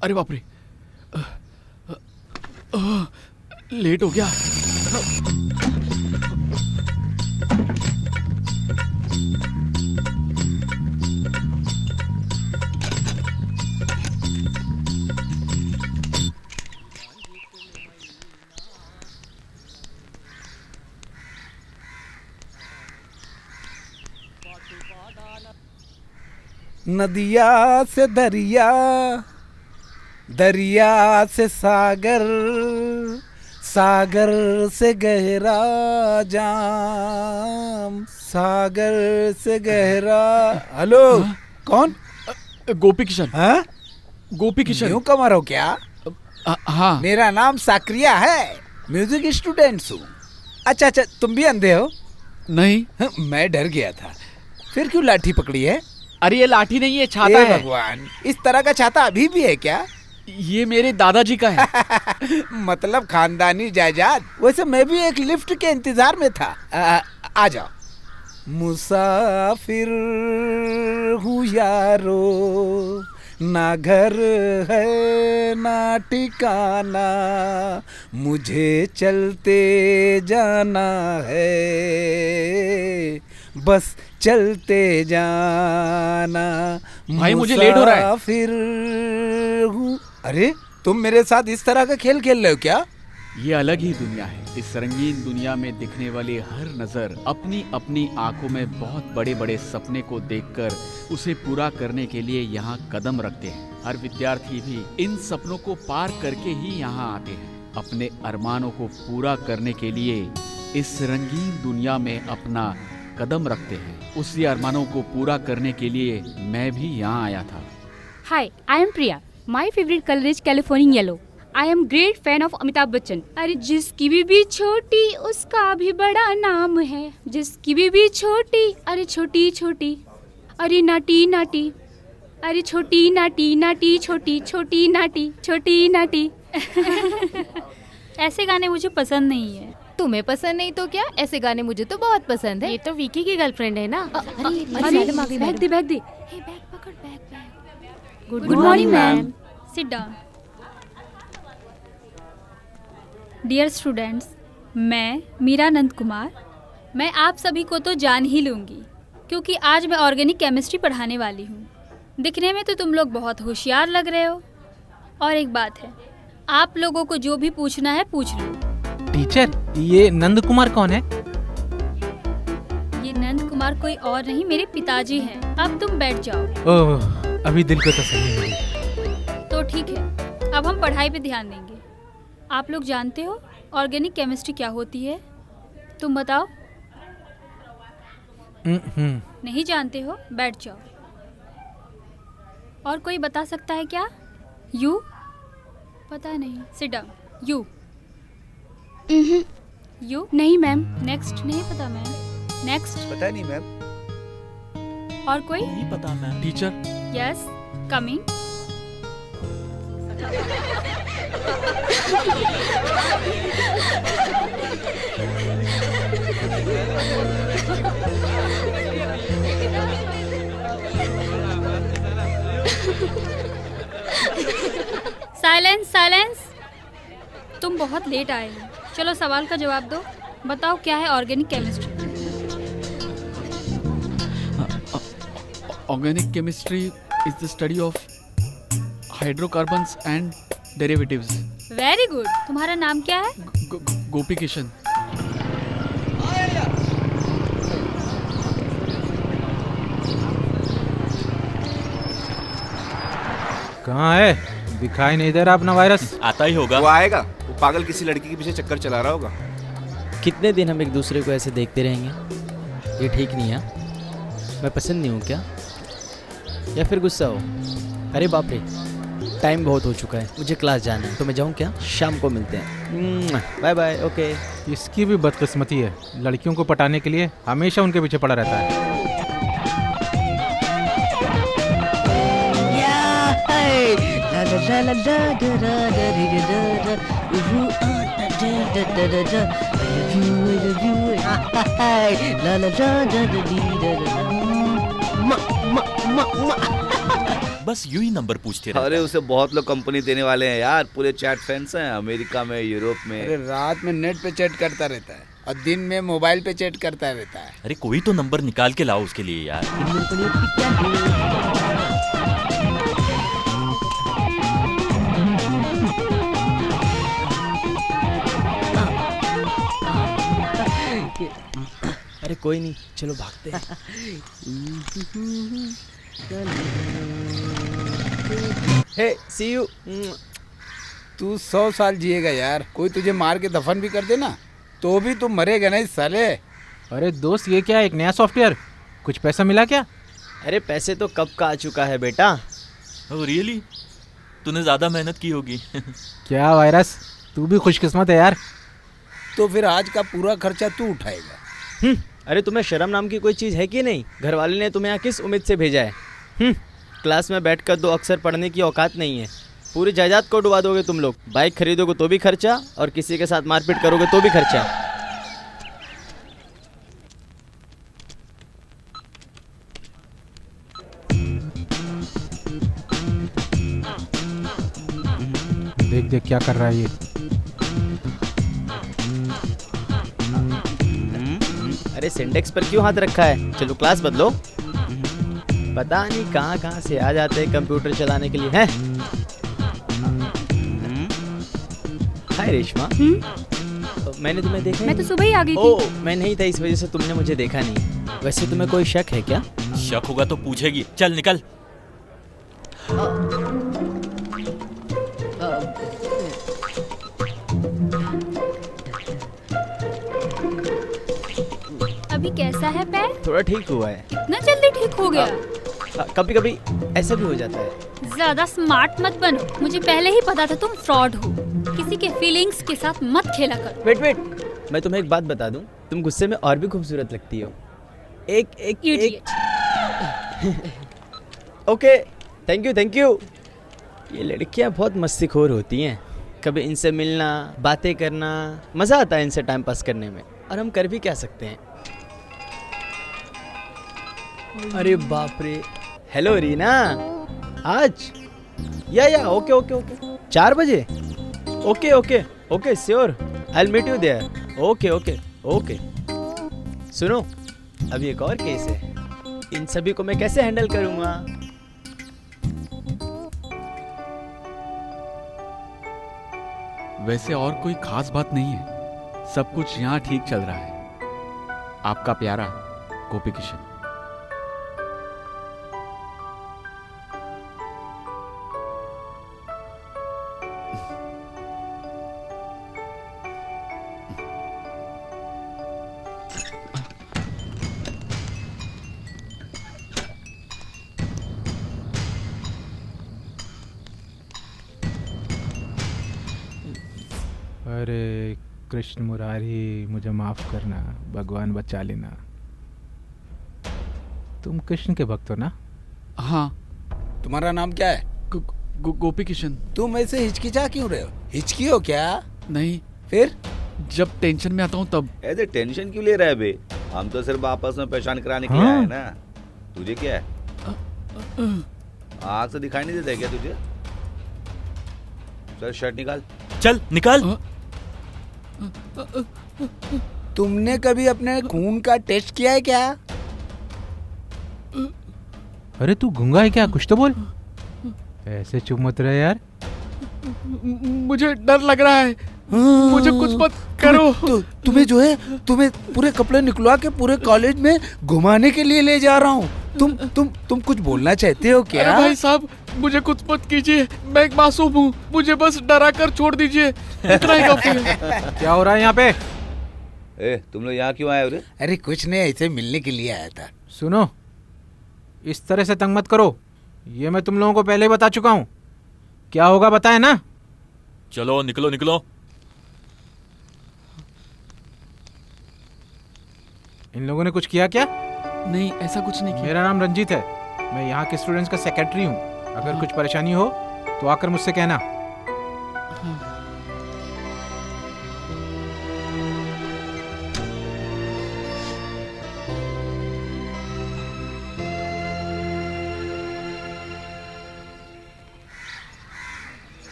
अरे बाप रे, लेट हो गया। नदिया से दरिया, दरिया से सागर, सागर से गहरा जाम, सागर से गहरा। हेलो, कौन? गोपी किशन। हाँ, गोपी किशन। यूं कमर हो क्या? हाँ, मेरा नाम साक्रिया है, म्यूजिक स्टूडेंट हूँ। अच्छा अच्छा, तुम भी अंधे हो? नहीं। मैं डर गया था। फिर क्यों लाठी पकड़ी है? अरे ये लाठी नहीं है, छाता है। भगवान, इस तरह का छाता अभी भी है क्या? ये मेरे दादाजी का है। मतलब खानदानी जायदाद। वैसे मैं भी एक लिफ्ट के इंतजार में था। आ जाओ। मुसाफिर हूँ यारो, ना घर है ना ठिकाना, मुझे चलते जाना है, बस चलते जाना। भाई मुझे लेट हो रहा है। मुसाफिर हूँ। अरे तुम मेरे साथ इस तरह का खेल खेल रहे हो क्या? ये अलग ही दुनिया है। इस रंगीन दुनिया में दिखने वाली हर नजर अपनी अपनी आंखों में बहुत बड़े बड़े सपने को देखकर उसे पूरा करने के लिए यहाँ कदम रखते हैं। हर विद्यार्थी भी इन सपनों को पार करके ही यहाँ आते हैं। अपने अरमानों को पूरा करने के लिए इस रंगीन दुनिया में अपना कदम रखते हैं। उसी अरमानों को पूरा करने के लिए मैं भी यहाँ आया था। Hi, I am Priya. My favourite colour is Californian yellow. I am great fan of Amitabh Bachchan. अरे जिसकी भी छोटी उसका भी बड़ा नाम है। जिसकी भी छोटी, अरे छोटी छोटी, अरे नाटी नाटी, अरे छोटी नाटी नाटी, छोटी छोटी नाटी, छोटी नाटी। ऐसे गाने मुझे पसंद नहीं है। तुम्हें पसंद नहीं तो क्या, ऐसे गाने मुझे तो बहुत पसंद है। ये तो विकी की गर्लफ्रेंड है ना। अरे बैग दे, बैग दे। बैग पकड़, bag. Good morning ma'am. Sit down. Dear students, मैं मीरा नंद कुमार, मैं आप सभी को तो जान ही लूँगी क्योंकि आज मैं ऑर्गेनिक केमिस्ट्री पढ़ाने वाली हूँ। दिखने में तो तुम लोग बहुत होशियार लग रहे हो। और एक बात है, आप लोगों को जो भी पूछना है पूछ लो। टीचर, ये नंद कुमार कौन है? ये नंद कुमार कोई और नहीं, मेरे पिताजी हैं। अब तुम बैठ जाओ। ओह, अभी दिल को तसल्ली मिली। तो ठीक है, अब हम पढ़ाई पे ध्यान देंगे। आप लोग जानते हो ऑर्गेनिक केमिस्ट्री क्या होती है? तुम बताओ। नहीं जानते हो? बैठ जाओ। और कोई बता सकता है क्या? यू? पता नहीं। Sit down. यू? यू? नहीं मैम। नेक्स्ट? नहीं पता मैम। नेक्स्ट? पता नहीं मैम। और कोई? नहीं पता ma'am. Teacher, yes, coming. Silence, silence. तुम बहुत लेट आए हो। चलो सवाल का जवाब दो। बताओ क्या है organic chemistry? Organic chemistry is the study of hydrocarbons and derivatives. Very good. तुम्हारा नाम क्या है? गोपी किशन। कहाँ है? दिखाई नहीं दे रहा अपना वायरस। आता ही होगा। वो आएगा। वो पागल किसी लड़की के पीछे चक्कर चला रहा होगा। कितने दिन हम एक दूसरे को ऐसे देखते रहेंगे? ये ठीक नहीं है। मैं पसंद नहीं हूँ क्या? या फिर गुस्सा हो? अरे बाप रे, टाइम बहुत हो चुका है, मुझे क्लास जाना है। तो मैं जाऊँ क्या? शाम को मिलते हैं। Bye bye. ओके। इसकी भी बदकिस्मती है, लड़कियों को पटाने के लिए हमेशा उनके पीछे पड़ा रहता है। बस यूं ही नंबर पूछते रहता अरे है। उसे बहुत लोग कंपनी देने वाले हैं यार। पूरे चैट फैंस हैं अमेरिका में, यूरोप में। अरे रात में नेट पे चैट करता रहता है और दिन में मोबाइल पे चैट करता रहता है। अरे कोई तो नंबर निकाल के लाओ उसके लिए यार। अरे कोई नहीं, चलो भागते हैं। हे, सी यू। तू 100 साल जिएगा यार। कोई तुझे मार के दफन भी कर देना तो भी तू मरेगा नहीं साले। अरे दोस्त, ये क्या एक नया सॉफ्टवेयर? कुछ पैसा मिला क्या? अरे पैसे तो कब का आ चुका है बेटा। Oh really? तूने ज्यादा मेहनत की होगी। क्या वायरस, तू भी खुशकिस्मत है यार। तो फिर आज का पूरा खर्चा तू उठाएगा। अरे तुम्हें शर्म नाम की कोई चीज़ है कि नहीं? घर वाले ने तुम्हें यहाँ किस उम्मीद से भेजा है? क्लास में बैठकर 2 अक्षर पढ़ने की औकात नहीं है। पूरी जायदाद को डुबा दोगे तुम लोग। बाइक खरीदोगे तो भी खर्चा, और किसी के साथ मारपीट करोगे तो भी खर्चा। देख देख क्या कर रहा है ये। अरे सिंटेक्स पर क्यों हाथ रखा है? चलो क्लास बदलो। पता नहीं कहाँ कहाँ से आ जाते हैं कंप्यूटर चलाने के लिए। हैं? हाय रेशमा। मैंने तुम्हें देखा मैं तो सुबह ही आ गई थी। ओह, मैं नहीं था, इस वजह से तुमने मुझे देखा नहीं। वैसे तुम्हें कोई शक है क्या? शक होगा तो पूछेगी। चल निकल। अभी कैसा है पैर? थोड़ा ठीक हुआ है। इतना जल्दी ठीक हो गया? कभी कभी ऐसा भी हो जाता है। ज्यादा स्मार्ट मत बनो। मुझे पहले ही पता था तुम फ्रॉड हो। किसी के फीलिंग्स के साथ मत खेला करो। वेट वेट, मैं तुम्हें एक बात बता दूं, तुम गुस्से में और भी खूबसूरत लगती हो। एक Idiot. Okay, thank you thank you. ये लड़कियां बहुत मस्तीखोर होती हैं। कभी इनसे मिलना, बातें करना, मज़ा आता है इनसे टाइम पास करने में। और हम कर भी क्या सकते हैं। अरे बाप रे। हेलो रीना। आज या ओके ओके ओके 4 बजे। Okay okay okay sure, I will meet you there. Okay okay okay. सुनो, अभी एक और केस है। इन सभी को मैं कैसे हैंडल करूंगा? वैसे और कोई खास बात नहीं है। सब कुछ यहाँ ठीक चल रहा है। आपका प्यारा गोपी किशन। अरे कृष्ण मुरारी, मुझे माफ करना, भगवान बचा लेना। तुम कृष्ण के भक्त हो ना? हाँ। तुम्हारा नाम क्या है? गोपी किशन। तुम ऐसे हिचकिचा क्यों रहे हो? हिचकी हो क्या? नहीं। फिर? जब टेंशन में आता हूँ तब। ऐसे टेंशन क्यों ले रहा है बे? हम तो सिर्फ आपस में पहचान कराने के लिए आए ना। तुझे क्या है? आँख से दिखाई नहीं देता है क्या तुझे? चल शर्ट निकाल। चल निकाल। तुमने कभी अपने खून का टेस्ट किया है क्या? अरे तू गूंगा है क्या? कुछ तो बोल। ऐसे चुप मत रहे यार। मुझे डर लग रहा है, मुझे कुछ मत करो। तुम्हें जो है, तुम्हें पूरे कपड़े निकलवा के पूरे कॉलेज में घुमाने के लिए ले जा रहा हूँ। तुम कुछ बोलना चाहते हो क्या? अरे भाई साहब, मुझे कुछ मत कीजिए, मैं एक मासूम हूँ, मुझे बस डरा कर छोड़ दीजिए, इतना ही काफी है। क्या हो रहा है यहाँ पे? तुम लोग यहाँ क्यों आए हो रे? अरे कुछ नहीं, ऐसे मिलने के लिए आया था। सुनो, इस तरह से तंग मत करो, ये मैं तुम लोगों को पहले ही बता चुका हूँ। क्या होगा बताए ना? चलो निकलो निकलो। इन लोगों ने कुछ किया क्या? नहीं, ऐसा कुछ नहीं किया। मेरा नाम रंजीत है, मैं यहाँ के स्टूडेंट्स का सेक्रेटरी हूँ। अगर कुछ परेशानी हो तो आकर मुझसे कहना।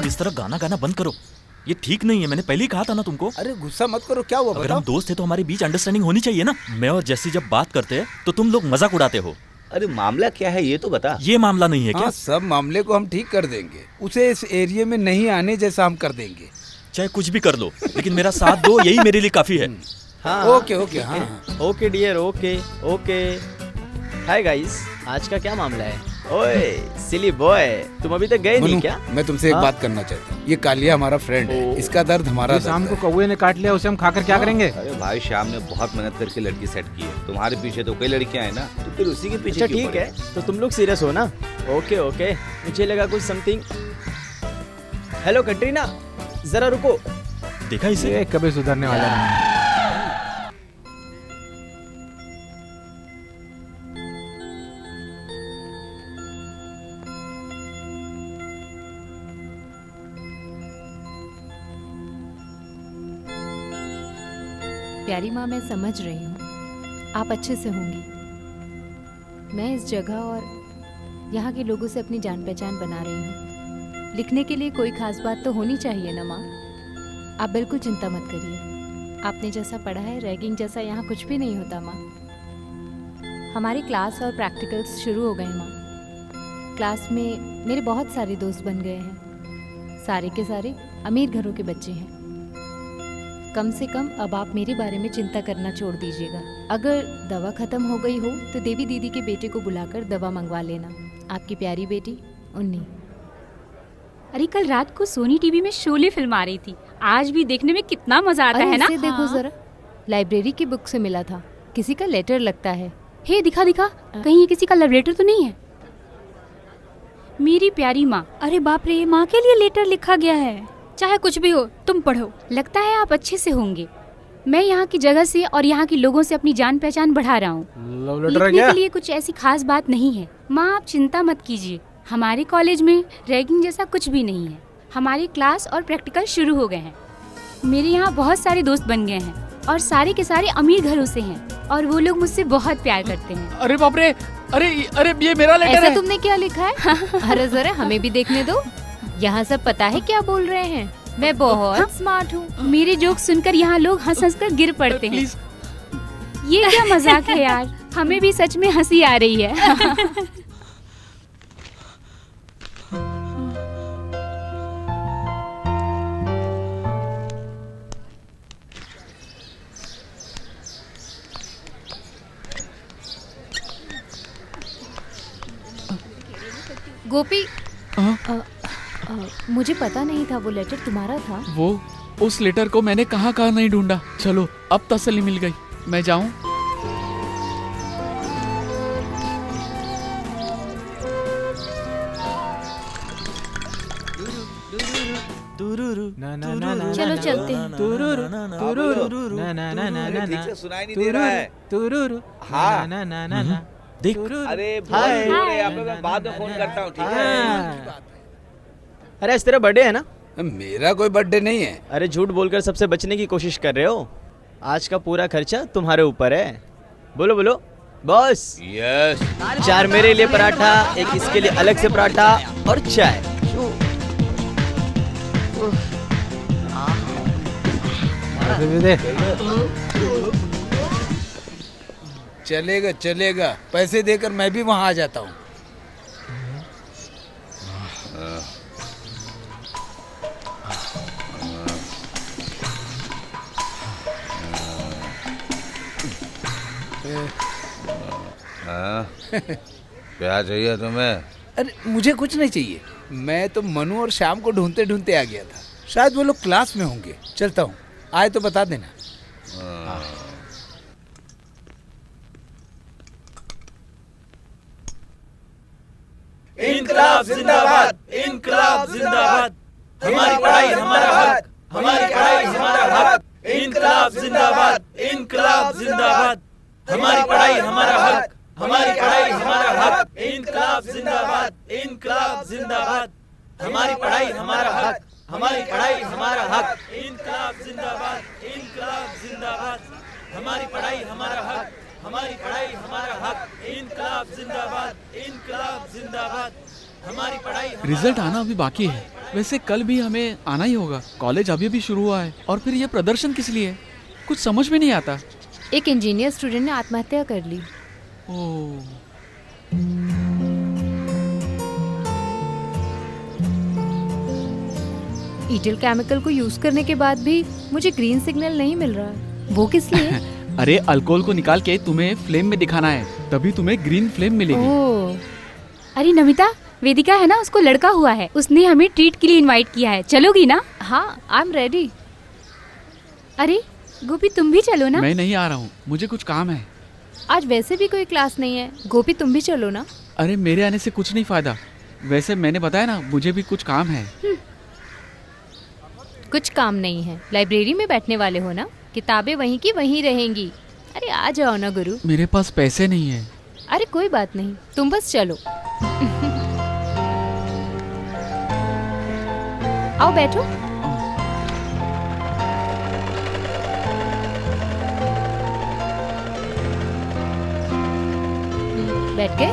इस तरह गाना गाना बंद करो, ये ठीक नहीं है। मैंने पहले ही कहा था ना तुमको। अरे गुस्सा मत करो, क्या हुआ? अगर हम दोस्त थे तो हमारे बीच अंडरस्टैंडिंग होनी चाहिए ना। मैं और जैसी जब बात करते हैं तो तुम लोग मजाक उड़ाते हो। अरे मामला क्या है ये तो बता। ये मामला नहीं है क्या? सब मामले को हम ठीक कर देंगे, उसे इस एरिया में नहीं आने जैसा हम कर देंगे। चाहे कुछ भी कर लो, लेकिन मेरा साथ दो, यही मेरे लिए काफी है। हाँ ओके ओके, हाँ okay dear, okay okay. Hi guys, आज का क्या मामला है? ओए सिली बॉय, तुम अभी तक गए नहीं क्या? मैं तुमसे एक बात करना चाहता हूँ। ये कालिया हमारा फ्रेंड है, इसका दर्द हमारा दर्द शाम को है। कौवे ने काट लिया, उसे हम खाकर क्या करेंगे? अरे भाई श्याम ने बहुत मेहनत करके लड़की सेट की है। तुम्हारे पीछे तो कई लड़कियां हैं ना, तो फिर उसी के पीछे अच्छा क्यों ठीक पड़े? है, तो तुम लोग सीरियस हो ना? ओके ओके, मुझे लगा कुछ समथिंग। हेलो कटरीना, जरा रुको। देखा इसे? ये कभी सुधरने वाला नहीं। प्यारी माँ, मैं समझ रही हूँ आप अच्छे से होंगी। मैं इस जगह और यहाँ के लोगों से अपनी जान पहचान बना रही हूँ। लिखने के लिए कोई खास बात तो होनी चाहिए ना माँ। आप बिल्कुल चिंता मत करिए। आपने जैसा पढ़ा है, रैगिंग जैसा यहाँ कुछ भी नहीं होता माँ। हमारी क्लास और प्रैक्टिकल्स शुरू हो गए माँ। क्लास में मेरे बहुत सारे दोस्त बन गए हैं। सारे के सारे अमीर घरों के बच्चे हैं। कम से कम अब आप मेरे बारे में चिंता करना छोड़ दीजिएगा। अगर दवा खत्म हो गई हो तो देवी दीदी के बेटे को बुलाकर दवा मंगवा लेना। आपकी प्यारी बेटी उन्नी। अरे कल रात को सोनी टीवी में शोले फिल्म आ रही थी। आज भी देखने में कितना मजा आता है ना। इसे देखो जरा, लाइब्रेरी की बुक से मिला था। किसी का लेटर लगता है। हे दिखा दिखा, कहीं ये किसी का लव लेटर तो नहीं है? मेरी प्यारी माँ। अरे बाप रे, माँ के लिए लेटर लिखा गया है। चाहे कुछ भी हो, तुम पढ़ो। लगता है आप अच्छे से होंगे। मैं यहाँ की जगह से और यहाँ के लोगों से अपनी जान पहचान बढ़ा रहा हूँ। लव लेटर है लिखने क्या? के लिए कुछ ऐसी खास बात नहीं है। माँ आप चिंता मत कीजिए, हमारे कॉलेज में रैगिंग जैसा कुछ भी नहीं है। हमारी क्लास और प्रैक्टिकल शुरू हो गए हैं। मेरे यहाँ बहुत सारे दोस्त बन गए हैं और सारे के सारे अमीर घरों से हैं और वो लोग मुझसे बहुत प्यार करते हैं। अरे बाप रे, अरे ये मेरा लेटर ऐसा है। तुमने क्या लिखा है? अरे जरा हमें भी देखने दो। यहाँ सब पता है क्या बोल रहे हैं। मैं बहुत स्मार्ट हूँ। मेरे जोक सुनकर यहाँ लोग हंस हंस कर गिर पड़ते हैं। प्लीज। ये क्या मजाक है यार, हमें भी सच में हंसी आ रही है। गोपी, हाँ? मुझे पता नहीं था वो लेटर तुम्हारा था। वो उस लेटर को मैंने कहाँ कहाँ नहीं ढूंढा। चलो अब तसल्ली मिल गई, मैं जाऊं? चलो चलते हैं। ठीक से सुनाई नहीं दे रहा है। हाँ। देख, अरे बहुत जोर है यहाँ पे, मैं बाद में फोन करता हूँ, ठीक है? अरे आज तेरा बर्थडे है ना? मेरा कोई बर्थडे नहीं है। अरे झूठ बोलकर सबसे बचने की कोशिश कर रहे हो। आज का पूरा खर्चा तुम्हारे ऊपर है। बोलो बोलो बॉस। यस। 4 मेरे लिए पराठा, एक इसके लिए अलग से पराठा और चाय। चलेगा चलेगा, पैसे देकर मैं भी वहाँ आ जाता हूँ। क्या चाहिए तुम्हें? अरे मुझे कुछ नहीं चाहिए। मैं तो मनु और श्याम को ढूंढते ढूंढते आ गया था। शायद वो लोग क्लास में होंगे। चलता हूँ, आए तो बता देना। इनकलाब जिंदाबाद, इनकलाब जिंदाबाद। हमारी पढ़ाई हमारा हक, हमारी पढ़ाई हमारा हक। इनकलाब जिंदाबाद, इनकलाब जिंदाबाद। हमारी पढ़ाई हमारा हक, हमारी पढ़ाई हमारा हक। इनकलाब जिंदाबाद, इनकलाब जिंदाबाद। हमारी पढ़ाई हमारा हक, हमारी पढ़ाई हमारा हक। इनकलाब जिंदाबाद, इनकलाब जिंदाबाद। हमारी पढ़ाई हमारा हक, हमारी पढ़ाई हमारा हक। इनकलाब जिंदाबाद, इनकलाब जिंदाबाद। हमारी पढ़ाई। रिजल्ट आना अभी बाकी है। वैसे कल भी हमें आना ही होगा। कॉलेज अभी भी शुरू हुआ है और फिर ये प्रदर्शन किस लिए? कुछ समझ में नहीं आता। एक इंजीनियर स्टूडेंट ने आत्महत्या कर ली। ओह, ईटल केमिकल को यूज करने के बाद भी मुझे ग्रीन सिग्नल नहीं मिल रहा। वो किस लिए? अरे अल्कोहल को निकाल के तुम्हें फ्लेम में दिखाना है, तभी तुम्हें ग्रीन फ्लेम मिलेगी। ओह, अरे नमिता, वेदिका है ना, उसको लड़का हुआ है। उसने हमें ट्रीट के लिए इनवाइट किया है। चलोगी ना? हाँ, आई एम रेडी। अरे गोपी तुम भी चलो ना। मैं नहीं आ रहा हूँ, मुझे कुछ काम है। आज वैसे भी कोई क्लास नहीं है। गोपी तुम भी चलो ना। अरे मेरे आने से कुछ नहीं फायदा। वैसे मैंने बताया ना, मुझे भी कुछ काम है। कुछ काम नहीं है, लाइब्रेरी में बैठने वाले हो ना, किताबें वहीं की वहीं रहेंगी। अरे आ जाओ ना गुरु। मेरे पास पैसे नहीं है। अरे कोई बात नहीं, तुम बस चलो। आओ बैठो। बैठ गए?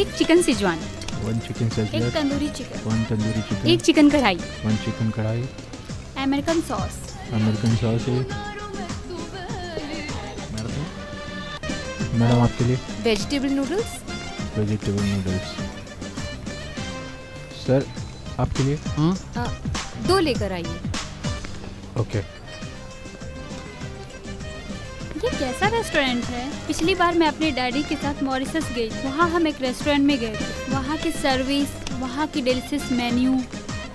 एक चिकन सिजवान, 1 चिकन एक salad, tandoori chicken, 1 tandoori chicken, एक चिकन कढ़ाई, 1 चिकन कढ़ाई, अमेरिकन सॉस, अमेरिकन सॉस है। मैडम आपके लिए vegetable noodles. Vegetable noodles. Sir आपके लिए हाँ 2 लेकर आइए। ओके। ये कैसा रेस्टोरेंट है? पिछली बार मैं अपने डैडी के साथ मॉरिशस गई, वहाँ हम एक रेस्टोरेंट में गए थे। वहाँ की सर्विस, वहाँ की डिलीशियस मेन्यू,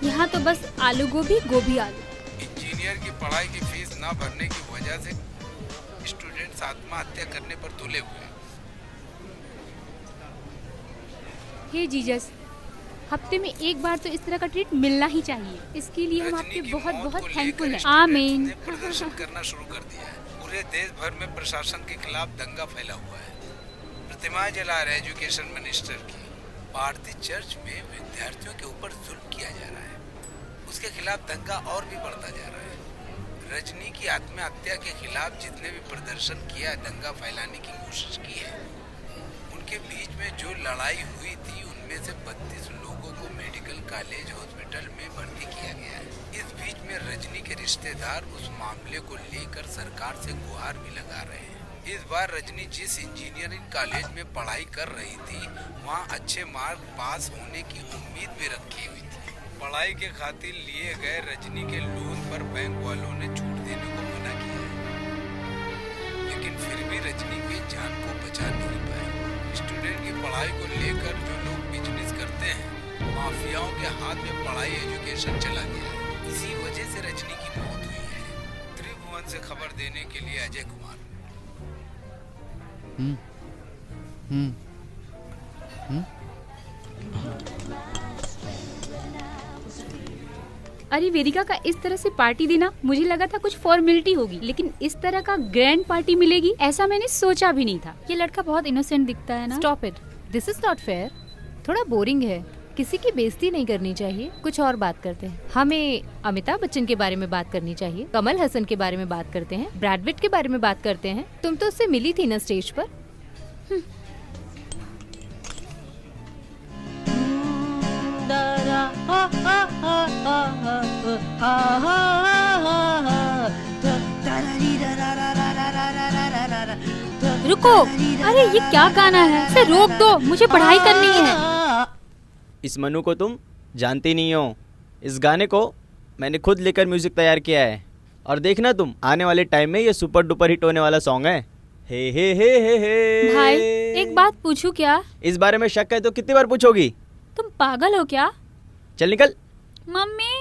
यहाँ तो बस आलू गोभी गोभी आलू। इंजीनियर की पढ़ाई की फीस ना भरने की वजह से स्टूडेंट्स आत्महत्या करने पर तुले हुए हैं। हे जीसस, हफ्ते में एक बार तो इस तरह का ट्रीट मिलना ही चाहिए। इसके लिए हम आपके बहुत बहुत थैंकफुल हैं। आमीन। प्रदर्शन करना शुरू कर दिया है। पूरे देश भर में प्रशासन के खिलाफ दंगा फैला हुआ है। प्रतिमाएं जला रहे एजुकेशन मिनिस्टर की। भारतीय चर्च में विद्यार्थियों के ऊपर जुल्म किया जा रहा है, उसके खिलाफ दंगा और भी बढ़ता जा रहा है। रजनी की आत्महत्या के खिलाफ जितने भी प्रदर्शन किया, दंगा फैलाने की कोशिश की है, उनके बीच में जो लड़ाई हुई थी उनमें से 32 लोगों को मेडिकल कॉलेज हॉस्पिटल में भर्ती किया गया है। इस बीच में रजनी के रिश्तेदार उस मामले को लेकर सरकार से गुहार भी लगा रहे हैं। इस बार रजनी जिस इंजीनियरिंग कॉलेज में पढ़ाई कर रही थी, वहाँ अच्छे मार्क पास होने की उम्मीद भी रखी हुई थी। पढ़ाई के खातिर लिए गए रजनी के लोन पर बैंक वालों ने छूट देने को मना किया है, लेकिन फिर भी रजनी की जान को बचा नहीं पाए। स्टूडेंट की पढ़ाई को लेकर जो लोग बिजनेस करते हैं, माफियाओं के हाथ में पढ़ाई एजुकेशन चला गया है। इसी वजह से रजनी की मौत हुई है। त्रिभुवन से खबर देने के लिए अजय कुमार। अरे वेदिका का इस तरह से पार्टी देना, मुझे लगा था कुछ फॉर्मेलिटी होगी, लेकिन इस तरह का ग्रैंड पार्टी मिलेगी ऐसा मैंने सोचा भी नहीं था। ये लड़का बहुत इनोसेंट दिखता है ना। Stop it, this is not fair. थोड़ा बोरिंग है, किसी की बेइज्जती नहीं करनी चाहिए। कुछ और बात करते हैं। हमें अमिताभ बच्चन के बारे में बात करनी चाहिए, कमल हसन के बारे में बात करते हैं, ब्रैड पिट के बारे में बात करते हैं। तुम तो उससे मिली थी ना स्टेज पर। रुको, अरे ये क्या गाना है? इसे रोक दो, मुझे पढ़ाई करनी है। इस मनु को तुम जानती नहीं हो। इस गाने को मैंने खुद लेकर म्यूजिक तैयार किया है, और देखना तुम, आने वाले टाइम में ये सुपर डुपर हिट होने वाला सॉन्ग है। हे भाई एक बात पूछूं क्या? इस बारे में शक है तो कितनी बार पूछोगी? तुम पागल हो क्या? चल निकल। मम्मी।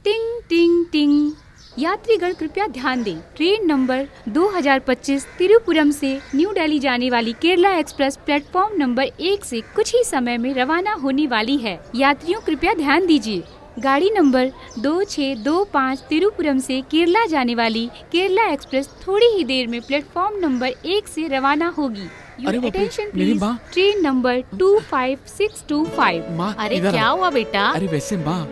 टिंग टिंग टिंग। यात्रीगण कृपया ध्यान दें, ट्रेन नंबर 2025 तिरुपुरम से न्यू दिल्ली जाने वाली केरला एक्सप्रेस प्लेटफॉर्म नंबर 1 से कुछ ही समय में रवाना होने वाली है। यात्रियों कृपया ध्यान दीजिए, गाड़ी नंबर 2625 तिरुपुरम से केरला जाने वाली केरला एक्सप्रेस थोड़ी ही देर में प्लेटफॉर्म नंबर 1 से रवाना होगी। अरे बाप रे, अटेंशन मेरी प्लीज, माँ। Train number 25625। माँ अरे इधर क्या आओ। हुआ बेटा? अरे वैसे माँ,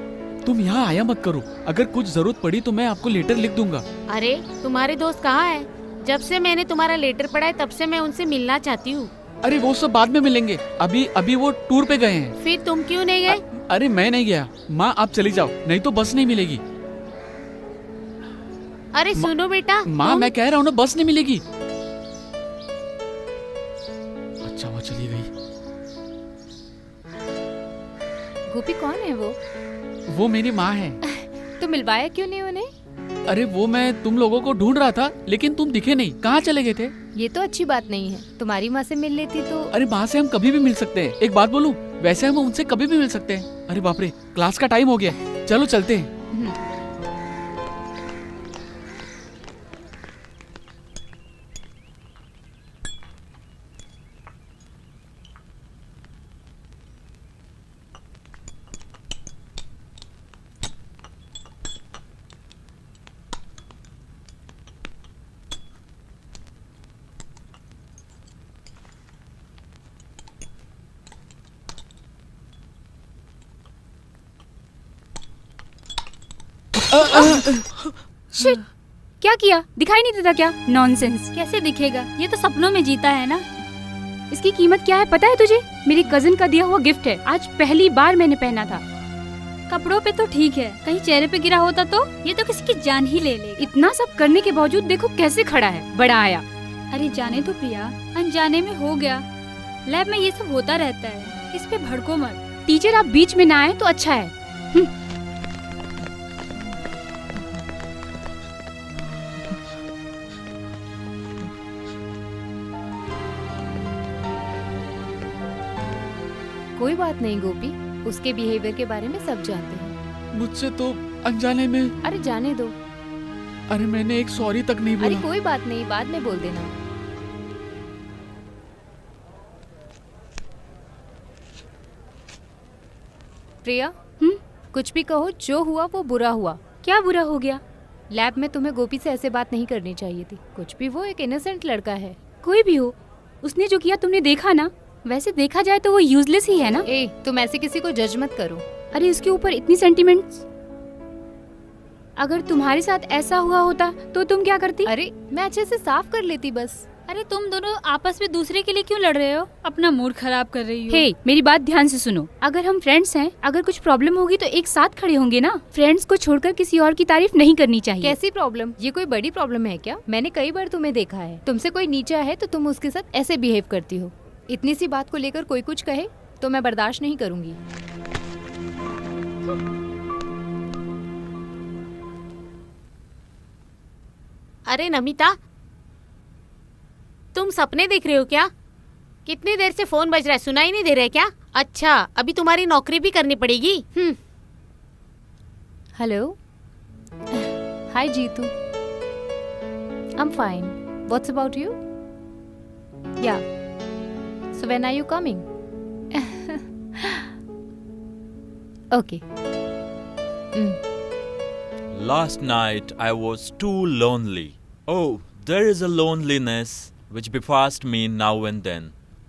तुम यहाँ आया मत करो। अगर कुछ जरूरत पड़ी तो मैं आपको लेटर लिख दूंगा। अरे तुम्हारे दोस्त कहाँ है? जब से मैंने तुम्हारा लेटर पढ़ा है तब से मैं उनसे मिलना चाहती हूँ। अरे वो सब बाद में मिलेंगे, अभी वो टूर पे गए हैं। फिर तुम क्यों नहीं गए? अरे मैं नहीं गया माँ, आप चली जाओ, नहीं तो बस नहीं मिलेगी। अरे सुनो बेटा, माँ मैं कह रहा हूँ ना, बस नहीं मिलेगी। अच्छा वो चली गई। गोपी कौन है वो मेरी माँ है। तो मिलवाया क्यों नहीं उन्हें? अरे वो मैं तुम लोगों को ढूंढ रहा था, लेकिन तुम दिखे नहीं। कहाँ चले गए थे? ये तो अच्छी बात नहीं है। तुम्हारी माँ से मिल लेती तो। अरे माँ से हम कभी भी मिल सकते हैं। एक बात बोलूं, वैसे हम उनसे कभी भी मिल सकते हैं। अरे बाप रे, क्लास का टाइम हो गया, चलो चलते हैं। शिट, क्या किया? दिखाई नहीं देता क्या? नॉनसेंस। कैसे दिखेगा, ये तो सपनों में जीता है ना। इसकी कीमत क्या है पता है तुझे? मेरी कजिन का दिया हुआ गिफ्ट है। आज पहली बार मैंने पहना था। कपड़ों पे तो ठीक है, कहीं चेहरे पे गिरा होता तो ये तो किसी की जान ही ले लेगा। इतना सब करने के बावजूद देखो कैसे खड़ा है, बड़ा आया। अरे जाने तो प्रिया, अनजाने में हो गया। लैब में ये सब होता रहता है, इस पे भड़को मत। टीचर आप बीच में ना आए तो अच्छा है। कोई बात नहीं गोपी, उसके बिहेवियर के बारे में सब जानते हैं। मुझसे तो अनजाने में। अरे जाने दो। अरे मैंने एक सॉरी तक नहीं अरे बोला। कोई बात नहीं, बाद में बोल देना। प्रिया, कुछ भी कहो, जो हुआ वो बुरा हुआ। क्या बुरा हो गया? लैब में तुम्हें गोपी से ऐसे बात नहीं करनी चाहिए थी। कुछ भी, वो एक इनोसेंट लड़का है। कोई भी हो, उसने जो किया तुमने देखा ना। वैसे देखा जाए तो वो यूजलेस ही है ना। ए, तुम ऐसे किसी को जज मत करो। अरे इसके ऊपर इतनी सेंटिमेंट्स। अगर तुम्हारे साथ ऐसा हुआ होता तो तुम क्या करती? अरे मैं अच्छे से साफ कर लेती बस। अरे तुम दोनों आपस में दूसरे के लिए क्यों लड़ रहे हो? अपना मूड खराब कर रही हो। हे, मेरी बात ध्यान से सुनो। अगर हम फ्रेंड्स हैं, अगर कुछ प्रॉब्लम होगी तो एक साथ खड़े होंगे ना। फ्रेंड्स को छोड़कर किसी और की तारीफ नहीं करनी चाहिए। कैसी प्रॉब्लम? ये कोई बड़ी प्रॉब्लम है क्या? मैंने कई बार तुम्हें देखा है, तुमसे कोई नीचा है तो तुम उसके साथ ऐसे बिहेव करती हो। इतनी सी बात को लेकर कोई कुछ कहे तो मैं बर्दाश्त नहीं करूंगी। अरे नमिता, तुम सपने देख रहे हो क्या? कितनी देर से फोन बज रहा है, सुनाई नहीं दे रहा है क्या? अच्छा, अभी तुम्हारी नौकरी भी करनी पड़ेगी। Hello, hi Jeetu, I am fine, what's about you? Yeah, so when are you coming? Okay. Last night I was too lonely. Oh, there is a loneliness which befalls me now and then,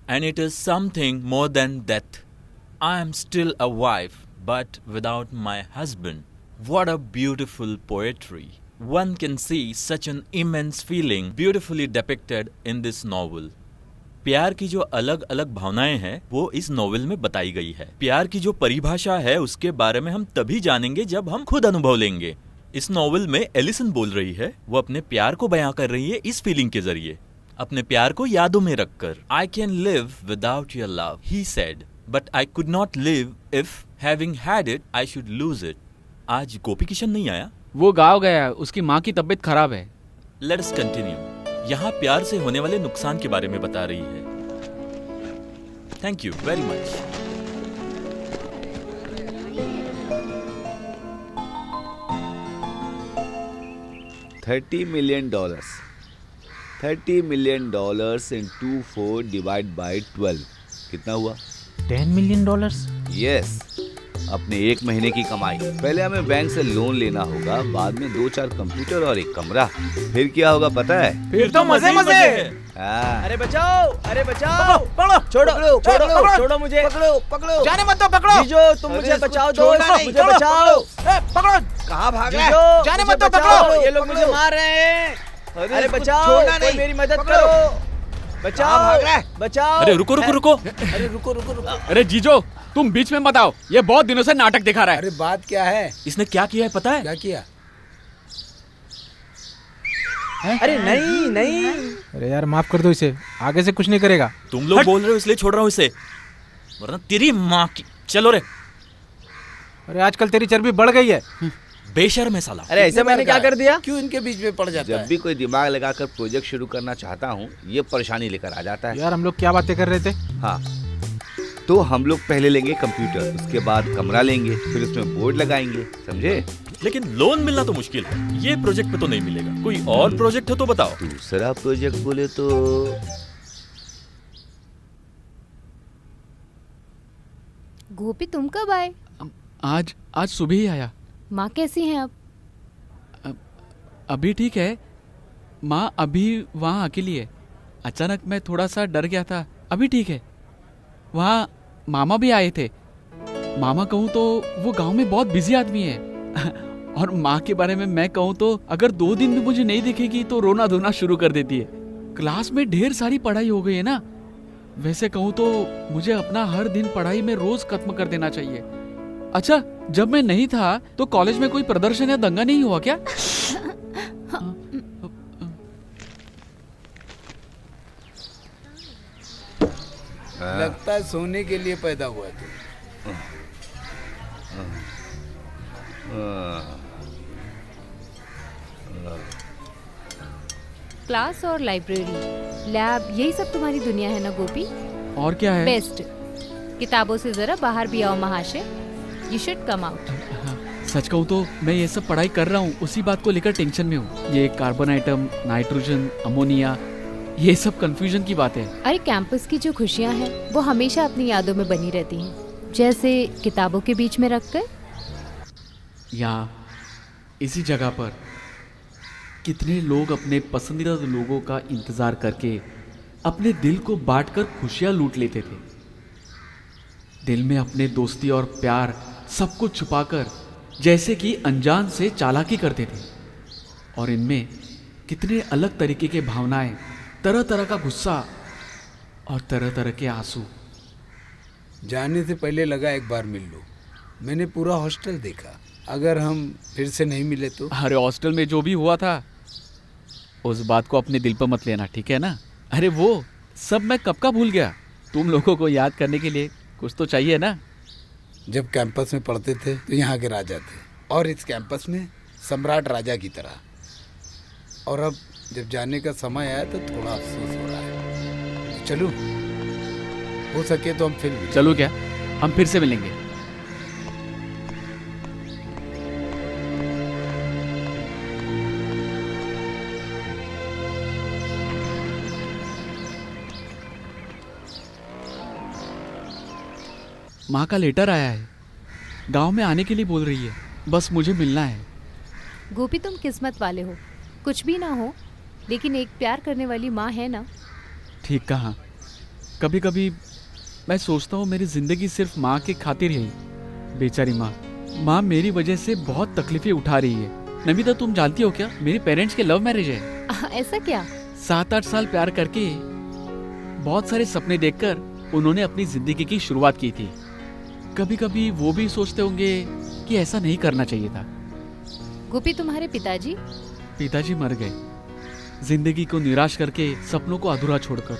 and it is something more than death. I am still a wife, but without my husband. What a beautiful poetry. One can see such an immense feeling beautifully depicted in this novel. प्यार की जो अलग अलग भावनाएं हैं वो इस novel में बताई गई है। प्यार की जो परिभाषा है उसके बारे में हम तभी जानेंगे जब हम खुद अनुभव लेंगे। इस नॉवेल में एलिसन बोल रही है, वो अपने प्यार को बयां कर रही है इस फीलिंग के जरिए, अपने प्यार को यादों में रखकर। I can live without your love, he said, but I could not live if having had it I should lose it. आज गोपी किशन नहीं आया, वो गाँव गया, उसकी माँ की तबीयत खराब है। Let's continue. यहाँ प्यार से होने वाले नुकसान के बारे में बता रही है। Thank you very much. $30 million. $30 million into 4 divide by 12 कितना हुआ? $10 million? यस, अपने एक महीने की कमाई। पहले हमें बैंक से लोन लेना होगा, बाद में 2-4 कंप्यूटर और एक कमरा। फिर क्या होगा पता है? फिर तो मजे मजे। हाँ। अरे बचाओ, अरे बचाओ, पकड़ो, छोड़ो, छोड़ो, छोड़ो, छोड़ो मुझे, पकड़ो, जाने मत दो, पकड़ो। जीजो तुम मुझे बचाओ दो, मुझे बचाओ। पकड़ो, कहाँ भाग रहा है? जीजो जाने मुझे मत दो, बचाओ, पकड़ो। ये लोग मुझे मार रहे हैं। अरे इसको बचाओ, छोड़ना कोई नहीं। मेरी मदद पकड़ो। करो, बचाओ, भाग रहा है? बचाओ। अरे रुको रुको रुको। अरे रुको रुको रुको। अरे जीजो, तुम बीच में मत आओ, ये बहुत दिनों से नाटक दिखा रहा है। अरे बात क्या है? इसने क्या किया है पता है? क्या किया? अरे नहीं नहीं। अरे यार माफ कर दो इसे, आगे से कुछ नहीं करेगा। तुम लोग बोल रहे हो इसलिए छोड़ रहा हूँ इसे, वरना तेरी माँ की। चलो रे। अरे आजकल तेरी चर्बी बढ़ गई है। बेशर्म है साला। अरे ऐसे मैंने क्या कर दिया? क्यों इनके बीच में पड़ जाता जब है? भी कोई दिमाग लगाकर प्रोजेक्ट शुरू करना चाहता हूँ ये परेशानी लेकर आ जाता है। यार हम लोग क्या बातें कर रहे थे? हाँ, तो हम लोग पहले लेंगे कंप्यूटर, उसके बाद कमरा लेंगे, फिर उसमें बोर्ड लगाएंगे, समझे? लेकिन लोन मिलना तो मुश्किल है, ये प्रोजेक्ट पे तो नहीं मिलेगा। कोई और प्रोजेक्ट हो तो बताओ। दूसरा प्रोजेक्ट बोले तो गोपी तुम कब आए? आज सुबह ही आया। माँ कैसी हैं अब? अभी ठीक है। माँ अभी वहाँ अकेली है। अचानक मैं थोड़ा सा डर गया था। अभी ठीक है। वहाँ मामा भी आए थे। मामा कहूँ तो वो गांव में बहुत बिजी आदमी है। और माँ के बारे में मैं कहूँ तो अगर 2 दिन भी मुझे नहीं दिखेगी तो रोना धोना शुरू कर देती है। क्लास में ढेर सारी पढ़ाई हो गई है ना। वैसे कहूँ तो मुझे अपना हर दिन पढ़ाई में रोज खत्म कर देना चाहिए। अच्छा, जब मैं नहीं था तो कॉलेज में कोई प्रदर्शन या दंगा नहीं हुआ क्या? लगता है सोने के लिए पैदा हुआ है तू। क्लास और लाइब्रेरी, लैब, यही सब तुम्हारी दुनिया है ना गोपी? और क्या है? बेस्ट। किताबों से जरा बाहर भी आओ महाशय। You should come out. सच कहूँ तो मैं ये सब पढ़ाई कर रहा हूँ, उसी बात को लेकर टेंशन में हूँ। ये कार्बन आइटम, नाइट्रोजन, अमोनिया, ये सब कंफ्यूजन की बात है। अरे कैंपस की जो खुशियाँ हैं वो हमेशा अपनी यादों में बनी रहती हैं, जैसे किताबों के बीच में रखकर। यहाँ इसी जगह पर कितने लोग अपने पसंदीदा लोगों का इंतजार करके अपने दिल को बांटकर खुशियाँ लूट लेते थे। दिल में अपने दोस्ती और प्यार सब कुछ छुपाकर जैसे कि अनजान से चालाकी करते थे। और इनमें कितने अलग तरीके के भावनाएं, तरह तरह का गुस्सा और तरह तरह के आंसू। जाने से पहले लगा एक बार मिल लो। मैंने पूरा हॉस्टल देखा। अगर हम फिर से नहीं मिले तो? अरे हॉस्टल में जो भी हुआ था उस बात को अपने दिल पर मत लेना, ठीक है ना? अरे वो सब मैं कब का भूल गया। तुम लोगों को याद करने के लिए कुछ तो चाहिए ना। जब कैंपस में पढ़ते थे तो यहाँ के राजा थे और इस कैंपस में सम्राट राजा की तरह। और अब जब जाने का समय आया तो थोड़ा अफसोस हो रहा है। तो चलो, हो सके तो हम फिर मिलें। चलो क्या, हम फिर से मिलेंगे। माँ का लेटर आया है, गांव में आने के लिए बोल रही है। बस मुझे मिलना है। गोपी तुम किस्मत वाले हो। कुछ भी ना हो लेकिन एक प्यार करने वाली माँ है ना। ठीक कहा। कभी कभी मैं सोचता हूँ मेरी जिंदगी सिर्फ माँ की खातिर है। बेचारी माँ मेरी वजह से बहुत तकलीफें उठा रही है। नमिता तुम जानती हो क्या, मेरे पेरेंट्स के लव मैरिज है। ऐसा क्या? 7-8 साल प्यार करके बहुत सारे सपने देखकर उन्होंने अपनी जिंदगी की शुरुआत की थी। कभी कभी वो भी सोचते होंगे कि ऐसा नहीं करना चाहिए था। गोपी तुम्हारे पिताजी? पिताजी मर गए, जिंदगी को निराश करके, सपनों को अधूरा छोड़कर।